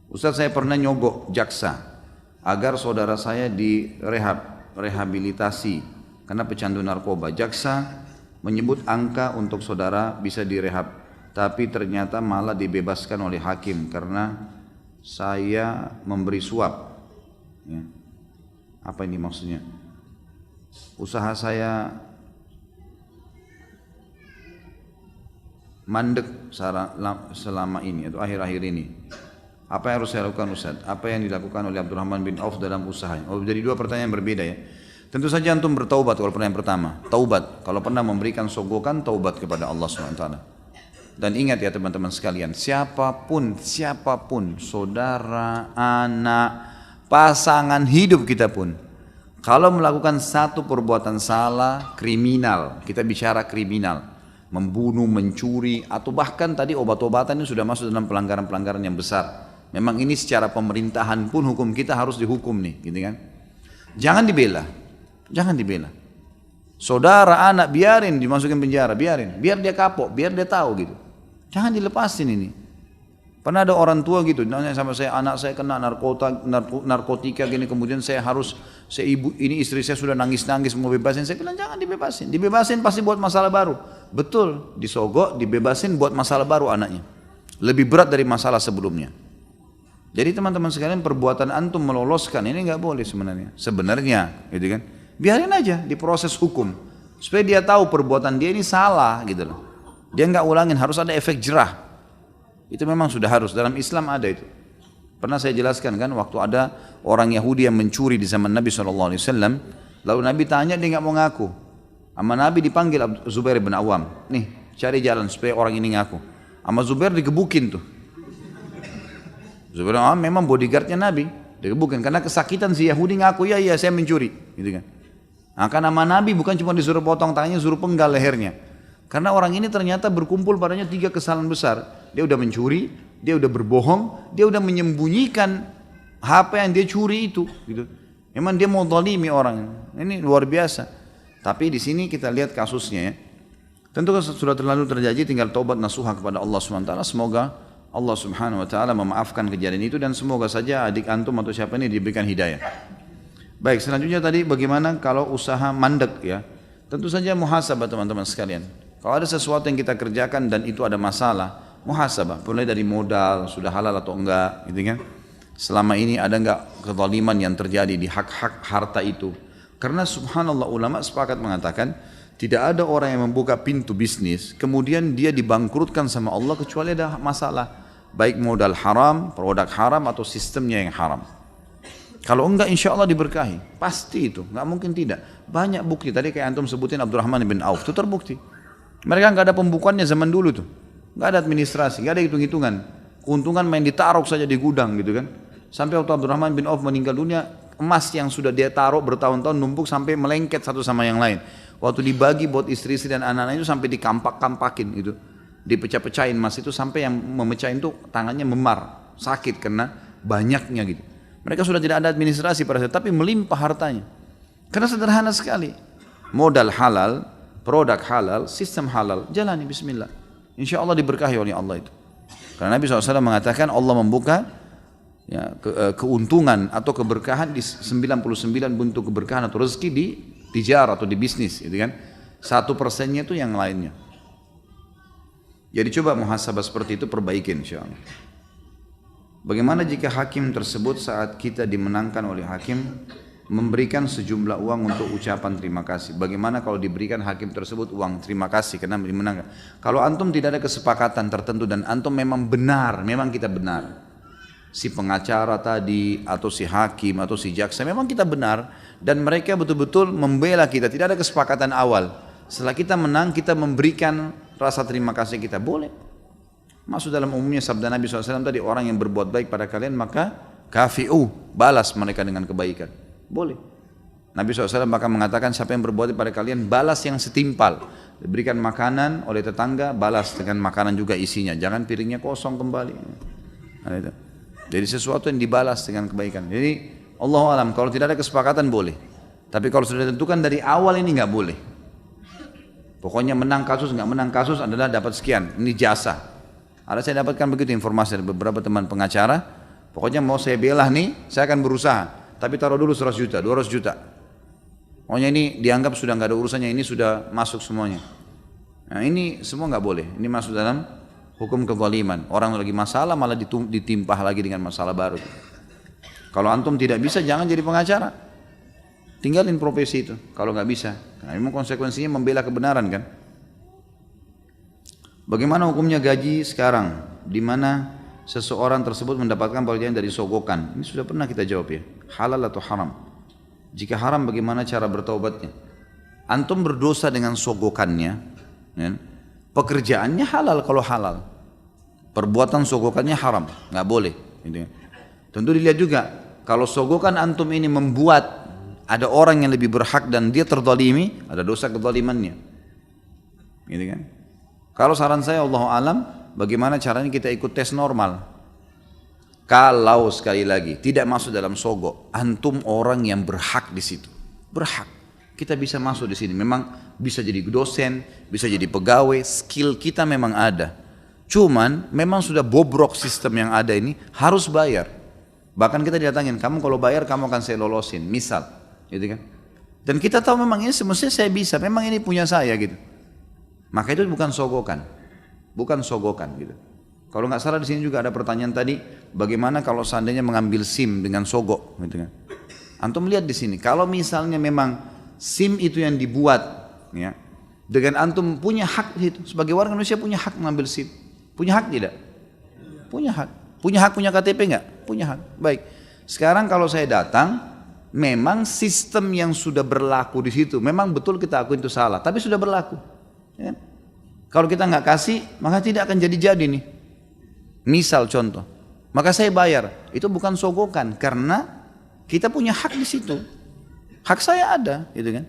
Ustaz, saya pernah nyogok jaksa agar saudara saya direhabilitasi karena pecandu narkoba. Jaksa menyebut angka untuk saudara bisa direhab, tapi ternyata malah dibebaskan oleh hakim karena saya memberi suap. Ya. Apa ini maksudnya? Usaha saya mandek selama ini atau akhir-akhir ini. Apa yang harus saya lakukan Ustaz? Apa yang dilakukan oleh Abdurrahman bin Auf dalam usahanya? Oh, jadi dua pertanyaan berbeda ya. Tentu saja antum bertaubat kalau pertanyaan pertama. Taubat. Kalau pernah memberikan sogokan, taubat kepada Allah SWT. Dan ingat ya teman-teman sekalian, siapapun, saudara, anak, pasangan hidup kita pun, kalau melakukan satu perbuatan salah, kriminal, kita bicara kriminal, membunuh, mencuri, atau bahkan tadi obat-obatan ini sudah masuk dalam pelanggaran-pelanggaran yang besar. Memang ini secara pemerintahan pun hukum kita harus dihukum nih, gitu kan? Jangan dibela, jangan dibela. Saudara, anak, biarin dimasukin penjara, biarin, biar dia kapok, biar dia tahu gitu. Jangan dilepasin ini. Pernah ada orang tua gitu, nanya sama saya, anak saya kena narkotika gini, kemudian saya ini istri saya sudah nangis-nangis mau bebasin. Saya bilang jangan dibebasin, dibebasin pasti buat masalah baru. Betul, disogok, dibebasin buat masalah baru anaknya. Lebih berat dari masalah sebelumnya. Jadi teman-teman sekalian, perbuatan antum meloloskan ini nggak boleh sebenarnya, gitu kan? Biarin aja diproses hukum, supaya dia tahu perbuatan dia ini salah, gitu loh. Dia nggak ulangin, harus ada efek jerah. Itu memang sudah harus, dalam Islam ada itu. Pernah saya jelaskan kan, waktu ada orang Yahudi yang mencuri di zaman Nabi SAW, lalu Nabi tanya, dia nggak mau ngaku. Sama Nabi dipanggil Zubair bin Awam, nih cari jalan supaya orang ini ngaku. Sama Zubair digebukin tuh. Zubair bin Awam memang bodyguardnya Nabi, digebukin karena kesakitan si Yahudi ngaku, ya saya mencuri, gitu kan. Nah, kan nama Nabi bukan cuma disuruh potong tangannya, suruh penggal lehernya. Karena orang ini ternyata berkumpul padanya 3 kesalahan besar. Dia udah mencuri, dia udah berbohong, dia udah menyembunyikan apa yang dia curi itu, gitu. Memang dia mau zalimi orang. Ini luar biasa. Tapi di sini kita lihat kasusnya ya. Tentu sudah terlalu terjadi, tinggal taubat nasuha kepada Allah SWT. Semoga Allah Subhanahu wa taala memaafkan kejadian itu, dan semoga saja adik antum atau siapa ini diberikan hidayah. Baik, selanjutnya tadi bagaimana kalau usaha mandek ya. Tentu saja muhasabah teman-teman sekalian. Kalau ada sesuatu yang kita kerjakan dan itu ada masalah, muhasabah, mulai dari modal, sudah halal atau enggak, gitu kan? Selama ini ada enggak kezaliman yang terjadi di hak-hak harta itu? Karena subhanallah, ulama sepakat mengatakan tidak ada orang yang membuka pintu bisnis kemudian dia dibangkrutkan sama Allah kecuali ada masalah, baik modal haram, produk haram, atau sistemnya yang haram. Kalau enggak insya Allah diberkahi, pasti itu, nggak mungkin tidak. Banyak bukti, tadi kayak antum sebutin Abdurrahman bin Auf, itu terbukti. Mereka nggak ada pembukuannya zaman dulu tuh, nggak ada administrasi, nggak ada hitung-hitungan, keuntungan main ditaruh saja di gudang gitu kan. Sampai waktu Abdurrahman bin Auf meninggal dunia, emas yang sudah dia taruh bertahun-tahun numpuk sampai melengket satu sama yang lain. Waktu dibagi buat istri-istri dan anak-anak itu sampai dikampak-kampakin gitu, dipecah-pecahin emas itu, sampai yang memecahin itu tangannya memar, sakit karena banyaknya gitu. Mereka sudah tidak ada administrasi pada saat, tapi melimpah hartanya. Karena sederhana sekali, modal halal, produk halal, sistem halal, jalani bismillah. Insya Allah diberkahi oleh Allah itu. Karena Nabi SAW mengatakan Allah membuka ya, keuntungan atau keberkahan di 99 bentuk keberkahan atau rezeki di tijarah atau di bisnis, gitu kan. 1%-nya itu yang lainnya. Jadi coba muhasabah seperti itu perbaikin insya Allah. Bagaimana jika hakim tersebut saat kita dimenangkan oleh hakim memberikan sejumlah uang untuk ucapan terima kasih? Bagaimana kalau diberikan hakim tersebut uang terima kasih karena dimenangkan? Kalau antum tidak ada kesepakatan tertentu dan antum memang benar, memang kita benar, si pengacara tadi atau si hakim atau si jaksa memang kita benar, dan mereka betul-betul membela kita, tidak ada kesepakatan awal. Setelah kita menang, kita memberikan rasa terima kasih kita, boleh. Masuk dalam umumnya sabda Nabi SAW tadi, orang yang berbuat baik pada kalian maka kafi'u, balas mereka dengan kebaikan. Boleh. Nabi SAW bahkan mengatakan siapa yang berbuat baik pada kalian, balas yang setimpal. Diberikan makanan oleh tetangga, balas dengan makanan juga isinya. Jangan piringnya kosong kembali. Jadi sesuatu yang dibalas dengan kebaikan. Jadi Allah alam, kalau tidak ada kesepakatan boleh. Tapi kalau sudah ditentukan dari awal ini nggak boleh. Pokoknya menang kasus, nggak menang kasus adalah dapat sekian. Ini jasa. Ada saya dapatkan begitu informasi dari beberapa teman pengacara. Pokoknya mau saya bela nih, saya akan berusaha. Tapi taruh dulu 100 juta, 200 juta. Pokoknya ini dianggap sudah nggak ada urusannya, ini sudah masuk semuanya. Nah ini semua nggak boleh. Ini masuk dalam hukum kezaliman. Orang lagi masalah malah ditimpah lagi dengan masalah baru. Kalau antum tidak bisa, jangan jadi pengacara. Tinggalin profesi itu kalau nggak bisa. Nah, memang konsekuensinya membela kebenaran kan. Bagaimana hukumnya gaji sekarang, di mana seseorang tersebut mendapatkan pekerjaan dari sogokan? Ini sudah pernah kita jawab ya, halal atau haram? Jika haram, bagaimana cara bertaubatnya? Antum berdosa dengan sogokannya, ya? Pekerjaannya halal kalau halal, perbuatan sogokannya haram, nggak boleh. Gitu. Tentu dilihat juga, kalau sogokan antum ini membuat ada orang yang lebih berhak dan dia terzalimi, ada dosa kezalimannya. Gitu kan? Kalau saran saya, Allahu alam, bagaimana caranya kita ikut tes normal. Kalau sekali lagi tidak masuk dalam sogok, antum orang yang berhak di situ, berhak. Kita bisa masuk di sini. Memang bisa jadi dosen, bisa jadi pegawai. Skill kita memang ada. Cuman memang sudah bobrok sistem yang ada ini, harus bayar. Bahkan kita didatangin, kamu kalau bayar kamu akan saya lolosin. Misal. Gitu kan? Dan kita tahu memang ini semestinya saya bisa, memang ini punya saya gitu. Maka itu bukan sogokan, bukan sogokan gitu. Kalau nggak salah di sini juga ada pertanyaan tadi, bagaimana kalau seandainya mengambil SIM dengan sogok, gitu kan? Antum lihat di sini, kalau misalnya memang SIM itu yang dibuat, ya, dengan antum punya hak itu sebagai warga Indonesia punya hak mengambil SIM, punya hak tidak? Punya hak, punya KTP nggak? Punya hak. Baik. Sekarang kalau saya datang, memang sistem yang sudah berlaku di situ, memang betul kita akui itu salah, tapi sudah berlaku. Ya. Kalau kita nggak kasih, maka tidak akan jadi nih. Misal contoh, maka saya bayar, itu bukan sogokan, karena kita punya hak di situ. Hak saya ada, gitu kan?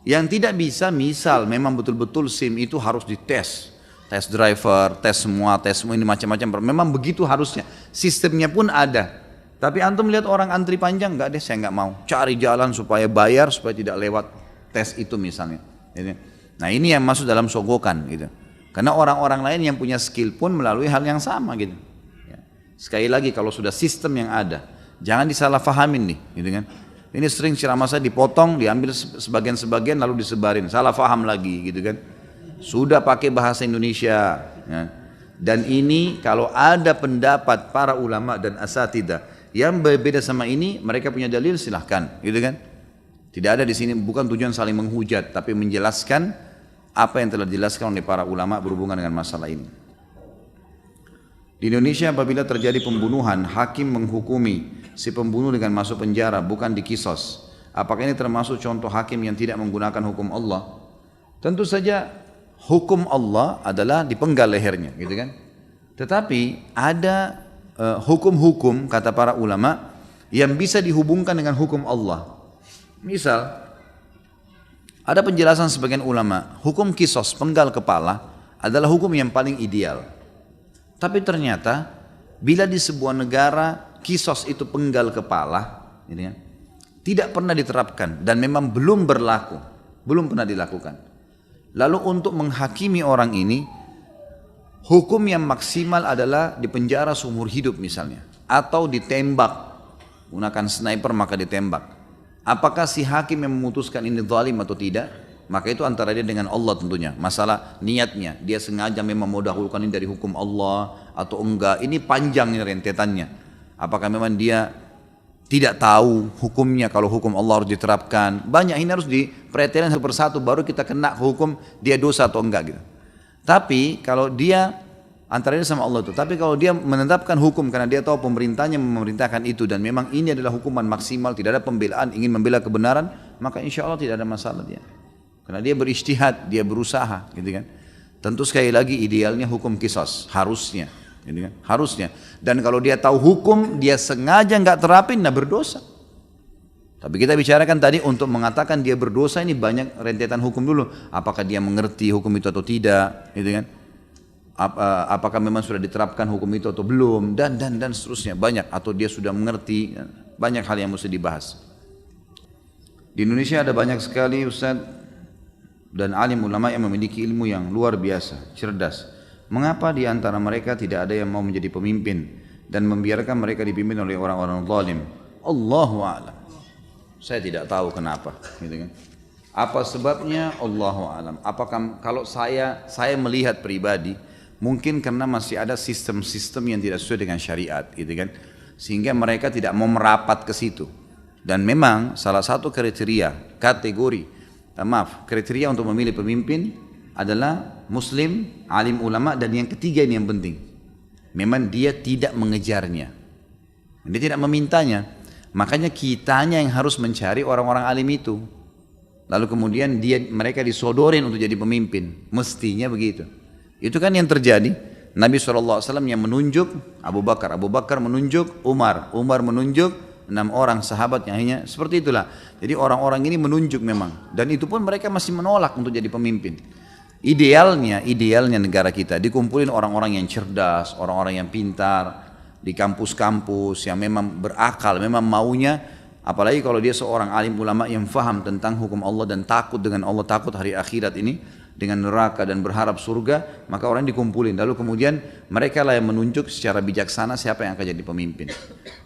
Yang tidak bisa, misal memang betul-betul SIM itu harus dites, tes driver, tes semua ini macam-macam. Memang begitu harusnya, sistemnya pun ada. Tapi antum lihat orang antri panjang, enggak deh saya enggak mau. Cari jalan supaya bayar, supaya tidak lewat tes itu misalnya. Gitu. Nah ini yang masuk dalam sogokan gitu. Karena orang-orang lain yang punya skill pun melalui hal yang sama gitu. Ya. Sekali lagi kalau sudah sistem yang ada, jangan disalahfahamin nih, gitu kan. Ini sering ceramah saya dipotong, diambil sebagian-sebagian lalu disebarin, salah faham lagi gitu kan. Sudah pakai bahasa Indonesia. Ya. Dan ini kalau ada pendapat para ulama dan asatidah yang berbeda sama ini, mereka punya dalil, silahkan, gitu kan? Tidak ada di sini, bukan tujuan saling menghujat, tapi menjelaskan apa yang telah dijelaskan oleh para ulama berhubungan dengan masalah ini. Di Indonesia apabila terjadi pembunuhan, hakim menghukumi si pembunuh dengan masuk penjara, bukan dikisos. Apakah ini termasuk contoh hakim yang tidak menggunakan hukum Allah? Tentu saja hukum Allah adalah dipenggal lehernya, gitu kan? Tetapi ada hukum-hukum kata para ulama yang bisa dihubungkan dengan hukum Allah. Misal ada penjelasan sebagian ulama, hukum kisos penggal kepala adalah hukum yang paling ideal. Tapi ternyata bila di sebuah negara kisos itu penggal kepala, ini ya, tidak pernah diterapkan dan memang belum berlaku, belum pernah dilakukan. Lalu untuk menghakimi orang ini, hukum yang maksimal adalah dipenjara seumur hidup misalnya, atau ditembak, gunakan sniper maka ditembak. Apakah si hakim yang memutuskan ini zalim atau tidak? Maka itu antara dia dengan Allah tentunya. Masalah niatnya, dia sengaja memang mau dahulukan ini dari hukum Allah atau enggak, ini panjang rentetannya. Apakah memang dia tidak tahu hukumnya kalau hukum Allah harus diterapkan? Banyak ini harus diperhatikan satu persatu, baru kita kena hukum dia dosa atau enggak gitu. Tapi kalau dia antara dia sama Allah itu, tapi kalau dia menetapkan hukum karena dia tahu pemerintahnya memerintahkan itu dan memang ini adalah hukuman maksimal, tidak ada pembelaan, ingin membela kebenaran, maka insya Allah tidak ada masalah dia. Karena dia berijtihad, dia berusaha, gitu kan. Tentu sekali lagi idealnya hukum qisas, harusnya, gitu kan, harusnya. Dan kalau dia tahu hukum, dia sengaja nggak terapin, nah berdosa. Tapi kita bicarakan tadi untuk mengatakan dia berdosa ini banyak rentetan hukum dulu. Apakah dia mengerti hukum itu atau tidak, gitu kan? Apakah memang sudah diterapkan hukum itu atau belum, dan seterusnya banyak. Atau dia sudah mengerti, banyak hal yang mesti dibahas. Di Indonesia ada banyak sekali ustaz dan alim ulama yang memiliki ilmu yang luar biasa, cerdas. Mengapa di antara mereka tidak ada yang mau menjadi pemimpin dan membiarkan mereka dipimpin oleh orang-orang zalim? Allahu a'lam. Saya tidak tahu kenapa, gitu kan. Apa sebabnya? Allahu a'lam. Apakah kalau saya melihat pribadi, mungkin karena masih ada sistem-sistem yang tidak sesuai dengan syariat, gitu kan. Sehingga mereka tidak mau merapat ke situ. Dan memang salah satu kriteria untuk memilih pemimpin adalah muslim, alim ulama, dan yang ketiga ini yang penting. Memang dia tidak mengejarnya. Dia tidak memintanya. Makanya kitanya yang harus mencari orang-orang alim itu. Lalu kemudian mereka disodorin untuk jadi pemimpin. Mestinya begitu. Itu kan yang terjadi. Nabi SAW yang menunjuk Abu Bakar. Abu Bakar menunjuk Umar. Umar menunjuk 6 orang sahabat yang hanya seperti itulah. Jadi orang-orang ini menunjuk memang. Dan itu pun mereka masih menolak untuk jadi pemimpin. Idealnya negara kita dikumpulin orang-orang yang cerdas, orang-orang yang pintar, di kampus-kampus yang memang berakal, memang maunya, apalagi kalau dia seorang alim ulama yang faham tentang hukum Allah dan takut dengan Allah, takut hari akhirat ini, dengan neraka dan berharap surga, maka orang dikumpulin. Lalu kemudian mereka lah yang menunjuk secara bijaksana siapa yang akan jadi pemimpin.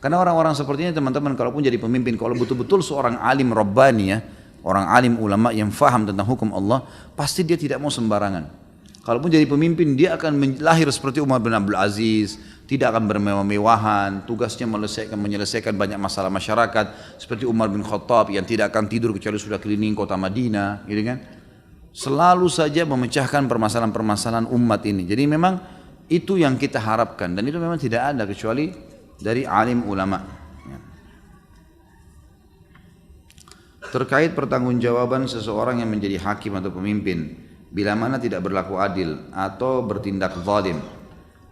Karena orang-orang seperti ini teman-teman, kalaupun jadi pemimpin, kalau betul-betul seorang alim Rabbani ya, orang alim ulama yang faham tentang hukum Allah, pasti dia tidak mau sembarangan. Kalaupun jadi pemimpin, dia akan lahir seperti Umar bin Abdul Aziz, tidak akan bermewah-mewahan, tugasnya menyelesaikan banyak masalah masyarakat, seperti Umar bin Khattab yang tidak akan tidur kecuali sudah keliling kota Madinah, gitu kan? Selalu saja memecahkan permasalahan-permasalahan umat ini. Jadi memang itu yang kita harapkan, dan itu memang tidak ada kecuali dari alim ulama. Terkait pertanggungjawaban seseorang yang menjadi hakim atau pemimpin, bila mana tidak berlaku adil atau bertindak zalim,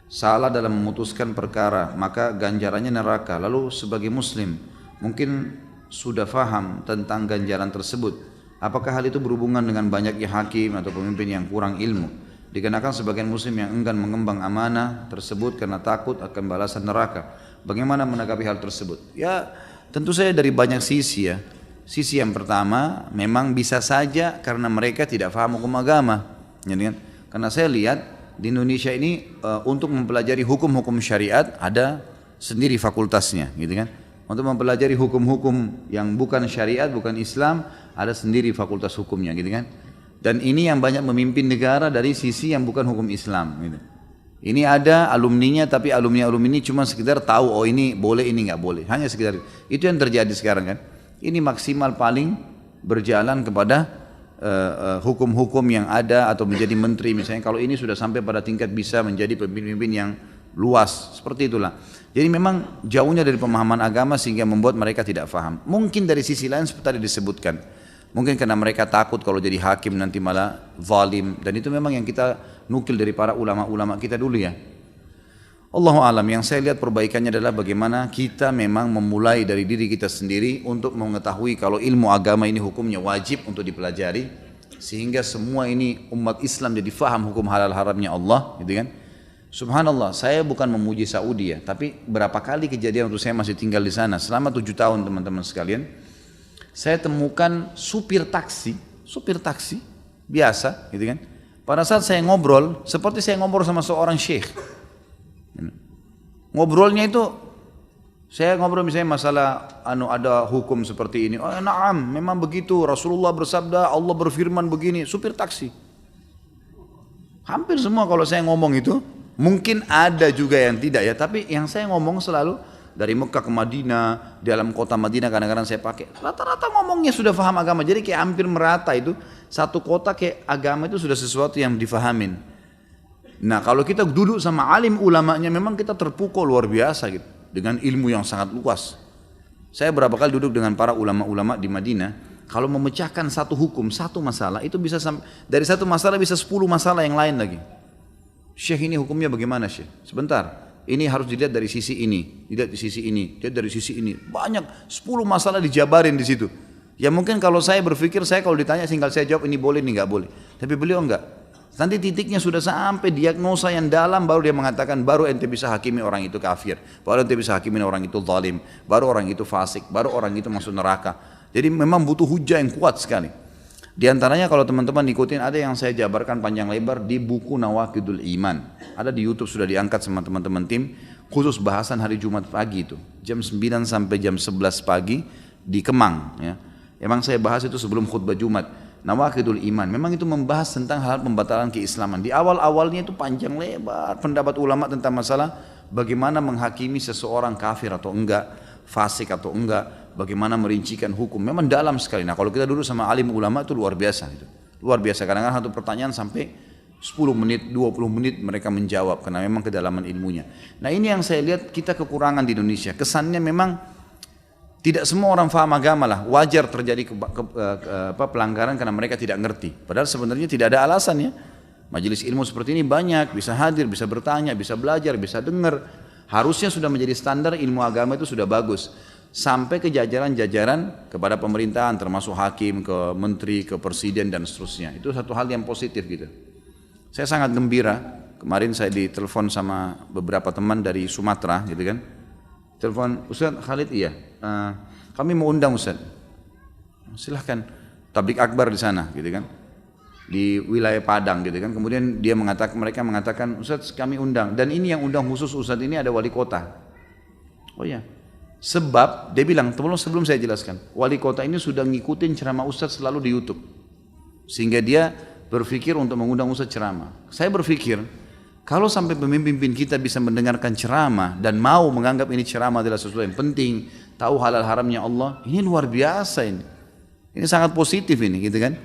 salah dalam memutuskan perkara, maka ganjarannya neraka. Lalu sebagai muslim mungkin sudah faham tentang ganjaran tersebut, apakah hal itu berhubungan dengan banyaknya hakim atau pemimpin yang kurang ilmu, dikarenakan sebagian muslim yang enggan mengembang amanah tersebut karena takut akan balasan neraka? Bagaimana menanggapi hal tersebut? Ya tentu saja dari banyak sisi ya. Sisi yang pertama, memang bisa saja karena mereka tidak paham hukum agama. Karena saya lihat di Indonesia ini untuk mempelajari hukum-hukum syariat ada sendiri fakultasnya, gitu kan? Untuk mempelajari hukum-hukum yang bukan syariat, bukan Islam, ada sendiri fakultas hukumnya, gitu kan? Dan ini yang banyak memimpin negara dari sisi yang bukan hukum Islam, gitu. Ini ada alumninya, tapi alumni ini cuma sekedar tahu, oh ini boleh, ini nggak boleh, hanya sekedar itu yang terjadi sekarang kan? Ini maksimal paling berjalan kepada hukum-hukum yang ada atau menjadi menteri misalnya. Kalau ini sudah sampai pada tingkat bisa menjadi pemimpin yang luas, seperti itulah. Jadi memang jauhnya dari pemahaman agama sehingga membuat mereka tidak paham. Mungkin dari sisi lain seperti tadi disebutkan, mungkin karena mereka takut kalau jadi hakim nanti malah zalim, dan itu memang yang kita nukil dari para ulama-ulama kita dulu ya. Allahu alam, yang saya lihat perbaikannya adalah bagaimana kita memang memulai dari diri kita sendiri untuk mengetahui kalau ilmu agama ini hukumnya wajib untuk dipelajari, sehingga semua ini umat Islam jadi faham hukum halal haramnya Allah, gitu kan? Subhanallah, saya bukan memuji Saudi ya, tapi berapa kali kejadian waktu saya masih tinggal di sana selama 7 tahun teman-teman sekalian, saya temukan supir taksi biasa, gitu kan? Pada saat saya ngobrol, seperti saya ngobrol sama seorang syekh. Ngobrolnya itu, saya ngobrol misalnya masalah ada hukum seperti ini. Oh na'am, memang begitu. Rasulullah bersabda, Allah berfirman begini. Supir taksi. Hampir semua kalau saya ngomong itu, mungkin ada juga yang tidak ya. Tapi yang saya ngomong selalu dari Mekah ke Madinah, dalam kota Madinah kadang-kadang saya pakai. Rata-rata ngomongnya sudah paham agama. Jadi kayak hampir merata itu. Satu kota kayak agama itu sudah sesuatu yang difahamin. Nah kalau kita duduk sama alim ulamanya memang kita terpukul luar biasa gitu, dengan ilmu yang sangat luas. Saya berapa kali duduk dengan para ulama-ulama di Madinah, kalau memecahkan satu hukum, satu masalah itu bisa dari satu masalah bisa 10 masalah yang lain lagi. Syekh ini hukumnya bagaimana Syekh? Sebentar, ini harus dilihat dari sisi ini, dilihat di sisi ini, dilihat dari sisi ini. Banyak 10 masalah dijabarin di situ. Ya mungkin kalau saya berpikir, saya kalau ditanya tinggal saya jawab ini boleh, ini nggak boleh. Tapi beliau enggak. Nanti titiknya sudah sampai diagnosa yang dalam, baru dia mengatakan baru ente bisa hakimi orang itu kafir, baru ente bisa hakimi orang itu zalim, baru orang itu fasik, baru orang itu masuk neraka. Jadi memang butuh hujah yang kuat sekali. Di antaranya kalau teman-teman ikutin ada yang saya jabarkan panjang lebar di buku Nawaqidul Iman. Ada di YouTube sudah diangkat sama teman-teman tim, khusus bahasan hari Jumat pagi itu, jam 9 sampai jam 11 pagi di Kemang ya. Emang saya bahas itu sebelum khutbah Jumat. Nawaqidul Iman, memang itu membahas tentang hal pembatalan keislaman. Di awal-awalnya itu panjang lebar pendapat ulama tentang masalah bagaimana menghakimi seseorang kafir atau enggak, fasik atau enggak, bagaimana merincikan hukum. Memang dalam sekali. Nah kalau kita duduk sama alim ulama itu luar biasa itu. Luar biasa, kadang-kadang satu pertanyaan sampai 10 menit, 20 menit mereka menjawab karena memang kedalaman ilmunya. Nah ini yang saya lihat kita kekurangan di Indonesia. Kesannya memang tidak semua orang faham agama lah. Wajar terjadi pelanggaran karena mereka tidak ngerti. Padahal sebenarnya tidak ada alasan ya. Majelis ilmu seperti ini banyak, bisa hadir, bisa bertanya, bisa belajar, bisa dengar. Harusnya sudah menjadi standar ilmu agama itu sudah bagus. Sampai ke jajaran-jajaran kepada pemerintahan, termasuk hakim, ke menteri, ke presiden dan seterusnya. Itu satu hal yang positif gitu. Saya sangat gembira. Kemarin saya ditelepon sama beberapa teman dari Sumatera gitu kan. Telepon, Ustaz Khalid iya. Kami mau undang Ustaz. Silahkan. Tablik akbar di sana gitu kan. Di wilayah Padang gitu kan. Kemudian mereka mengatakan Ustaz kami undang, dan ini yang undang khusus Ustaz ini ada wali kota. Oh ya, sebab dia bilang sebelum saya jelaskan, wali kota ini sudah ngikutin ceramah Ustaz selalu di YouTube, sehingga dia berpikir untuk mengundang Ustaz ceramah. Saya berpikir kalau sampai pemimpin kita bisa mendengarkan ceramah dan mau menganggap ini ceramah adalah sesuatu yang penting, tahu halal haramnya Allah, ini luar biasa ini. Ini sangat positif ini gitu kan.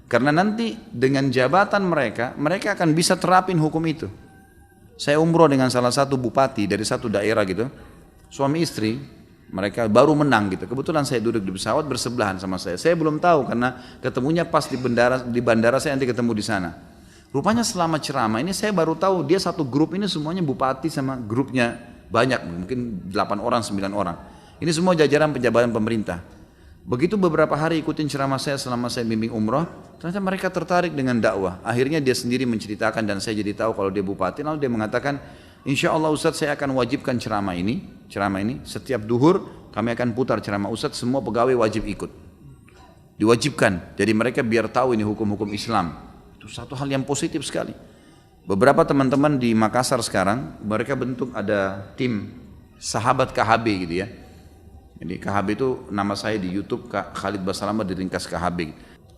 Karena nanti dengan jabatan mereka akan bisa terapin hukum itu. Saya umroh dengan salah satu bupati dari satu daerah gitu, suami istri, mereka baru menang gitu. Kebetulan saya duduk di pesawat bersebelahan sama saya. Saya belum tahu karena ketemunya pas di bandara saya nanti ketemu di sana. Rupanya selama ceramah ini saya baru tahu dia satu grup ini semuanya bupati sama grupnya banyak, mungkin 8 orang, 9 orang. Ini semua jajaran pejabat pemerintah. Begitu beberapa hari ikutin ceramah saya selama saya bimbing umrah, ternyata mereka tertarik dengan dakwah. Akhirnya dia sendiri menceritakan dan saya jadi tahu kalau dia bupati. Lalu dia mengatakan, insya Allah Ustadz saya akan wajibkan ceramah ini. Setiap duhur kami akan putar ceramah Ustadz, semua pegawai wajib ikut. Diwajibkan, jadi mereka biar tahu ini hukum-hukum Islam. Itu satu hal yang positif sekali. Beberapa teman-teman di Makassar sekarang, mereka bentuk ada tim sahabat KHB gitu ya. Jadi KHB itu nama saya di YouTube, Khalid Basalamah diringkas KHB.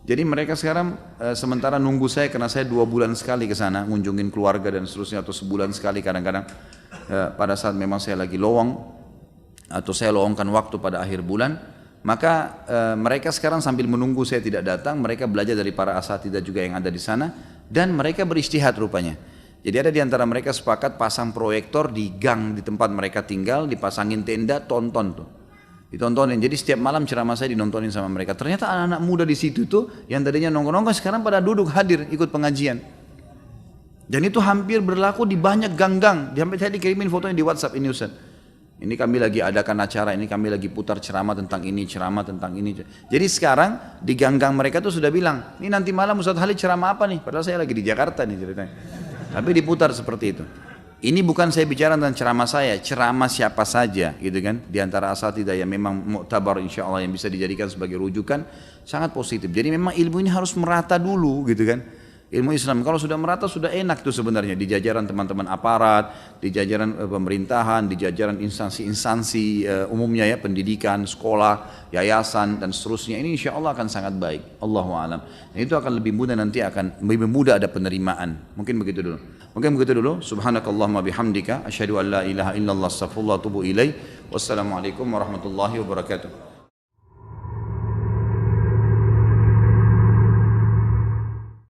Jadi mereka sekarang sementara nunggu saya karena saya 2 bulan sekali ke sana ngunjungin keluarga dan seterusnya, atau sebulan sekali kadang-kadang pada saat memang saya lagi lowong atau saya lowongkan waktu pada akhir bulan, maka mereka sekarang sambil menunggu saya tidak datang, mereka belajar dari para asatidzah juga yang ada di sana dan mereka beristihad rupanya. Jadi ada di antara mereka sepakat pasang proyektor di gang di tempat mereka tinggal, dipasangin tenda, tonton tuh. Ditontonin, jadi setiap malam ceramah saya dinontonin sama mereka. Ternyata anak-anak muda di situ tuh yang tadinya nongkrong-nongkrong sekarang pada duduk hadir ikut pengajian. Dan itu hampir berlaku di banyak gang-gang. Sampai saya dikirimin fotonya di WhatsApp, ini Ustaz. Ini kami lagi adakan acara, ini kami lagi putar ceramah tentang ini, ceramah tentang ini. Jadi sekarang di gang-gang mereka tuh sudah bilang, ini nanti malam Ustaz Khalid ceramah apa nih? Padahal saya lagi di Jakarta nih ceritanya. Tapi diputar seperti itu. Ini bukan saya bicara tentang ceramah saya, ceramah siapa saja gitu kan. Di antara asatidzah yang memang mu'tabar insya Allah yang bisa dijadikan sebagai rujukan, sangat positif. Jadi memang ilmu ini harus merata dulu gitu kan. Ilmu Islam kalau sudah merata sudah enak tuh sebenarnya di jajaran teman-teman aparat, di jajaran pemerintahan, di jajaran instansi-instansi umumnya ya, pendidikan, sekolah, yayasan dan seterusnya. Ini insya Allah akan sangat baik. Allahu a'lam. Dan itu akan lebih mudah, nanti akan lebih mudah ada penerimaan. Mungkin begitu dulu. Subhanakallahumma bihamdika asyhadu an la ilaha illallah astaghfirullah wa atubu ilaih. Wassalamualaikum warahmatullahi wabarakatuh.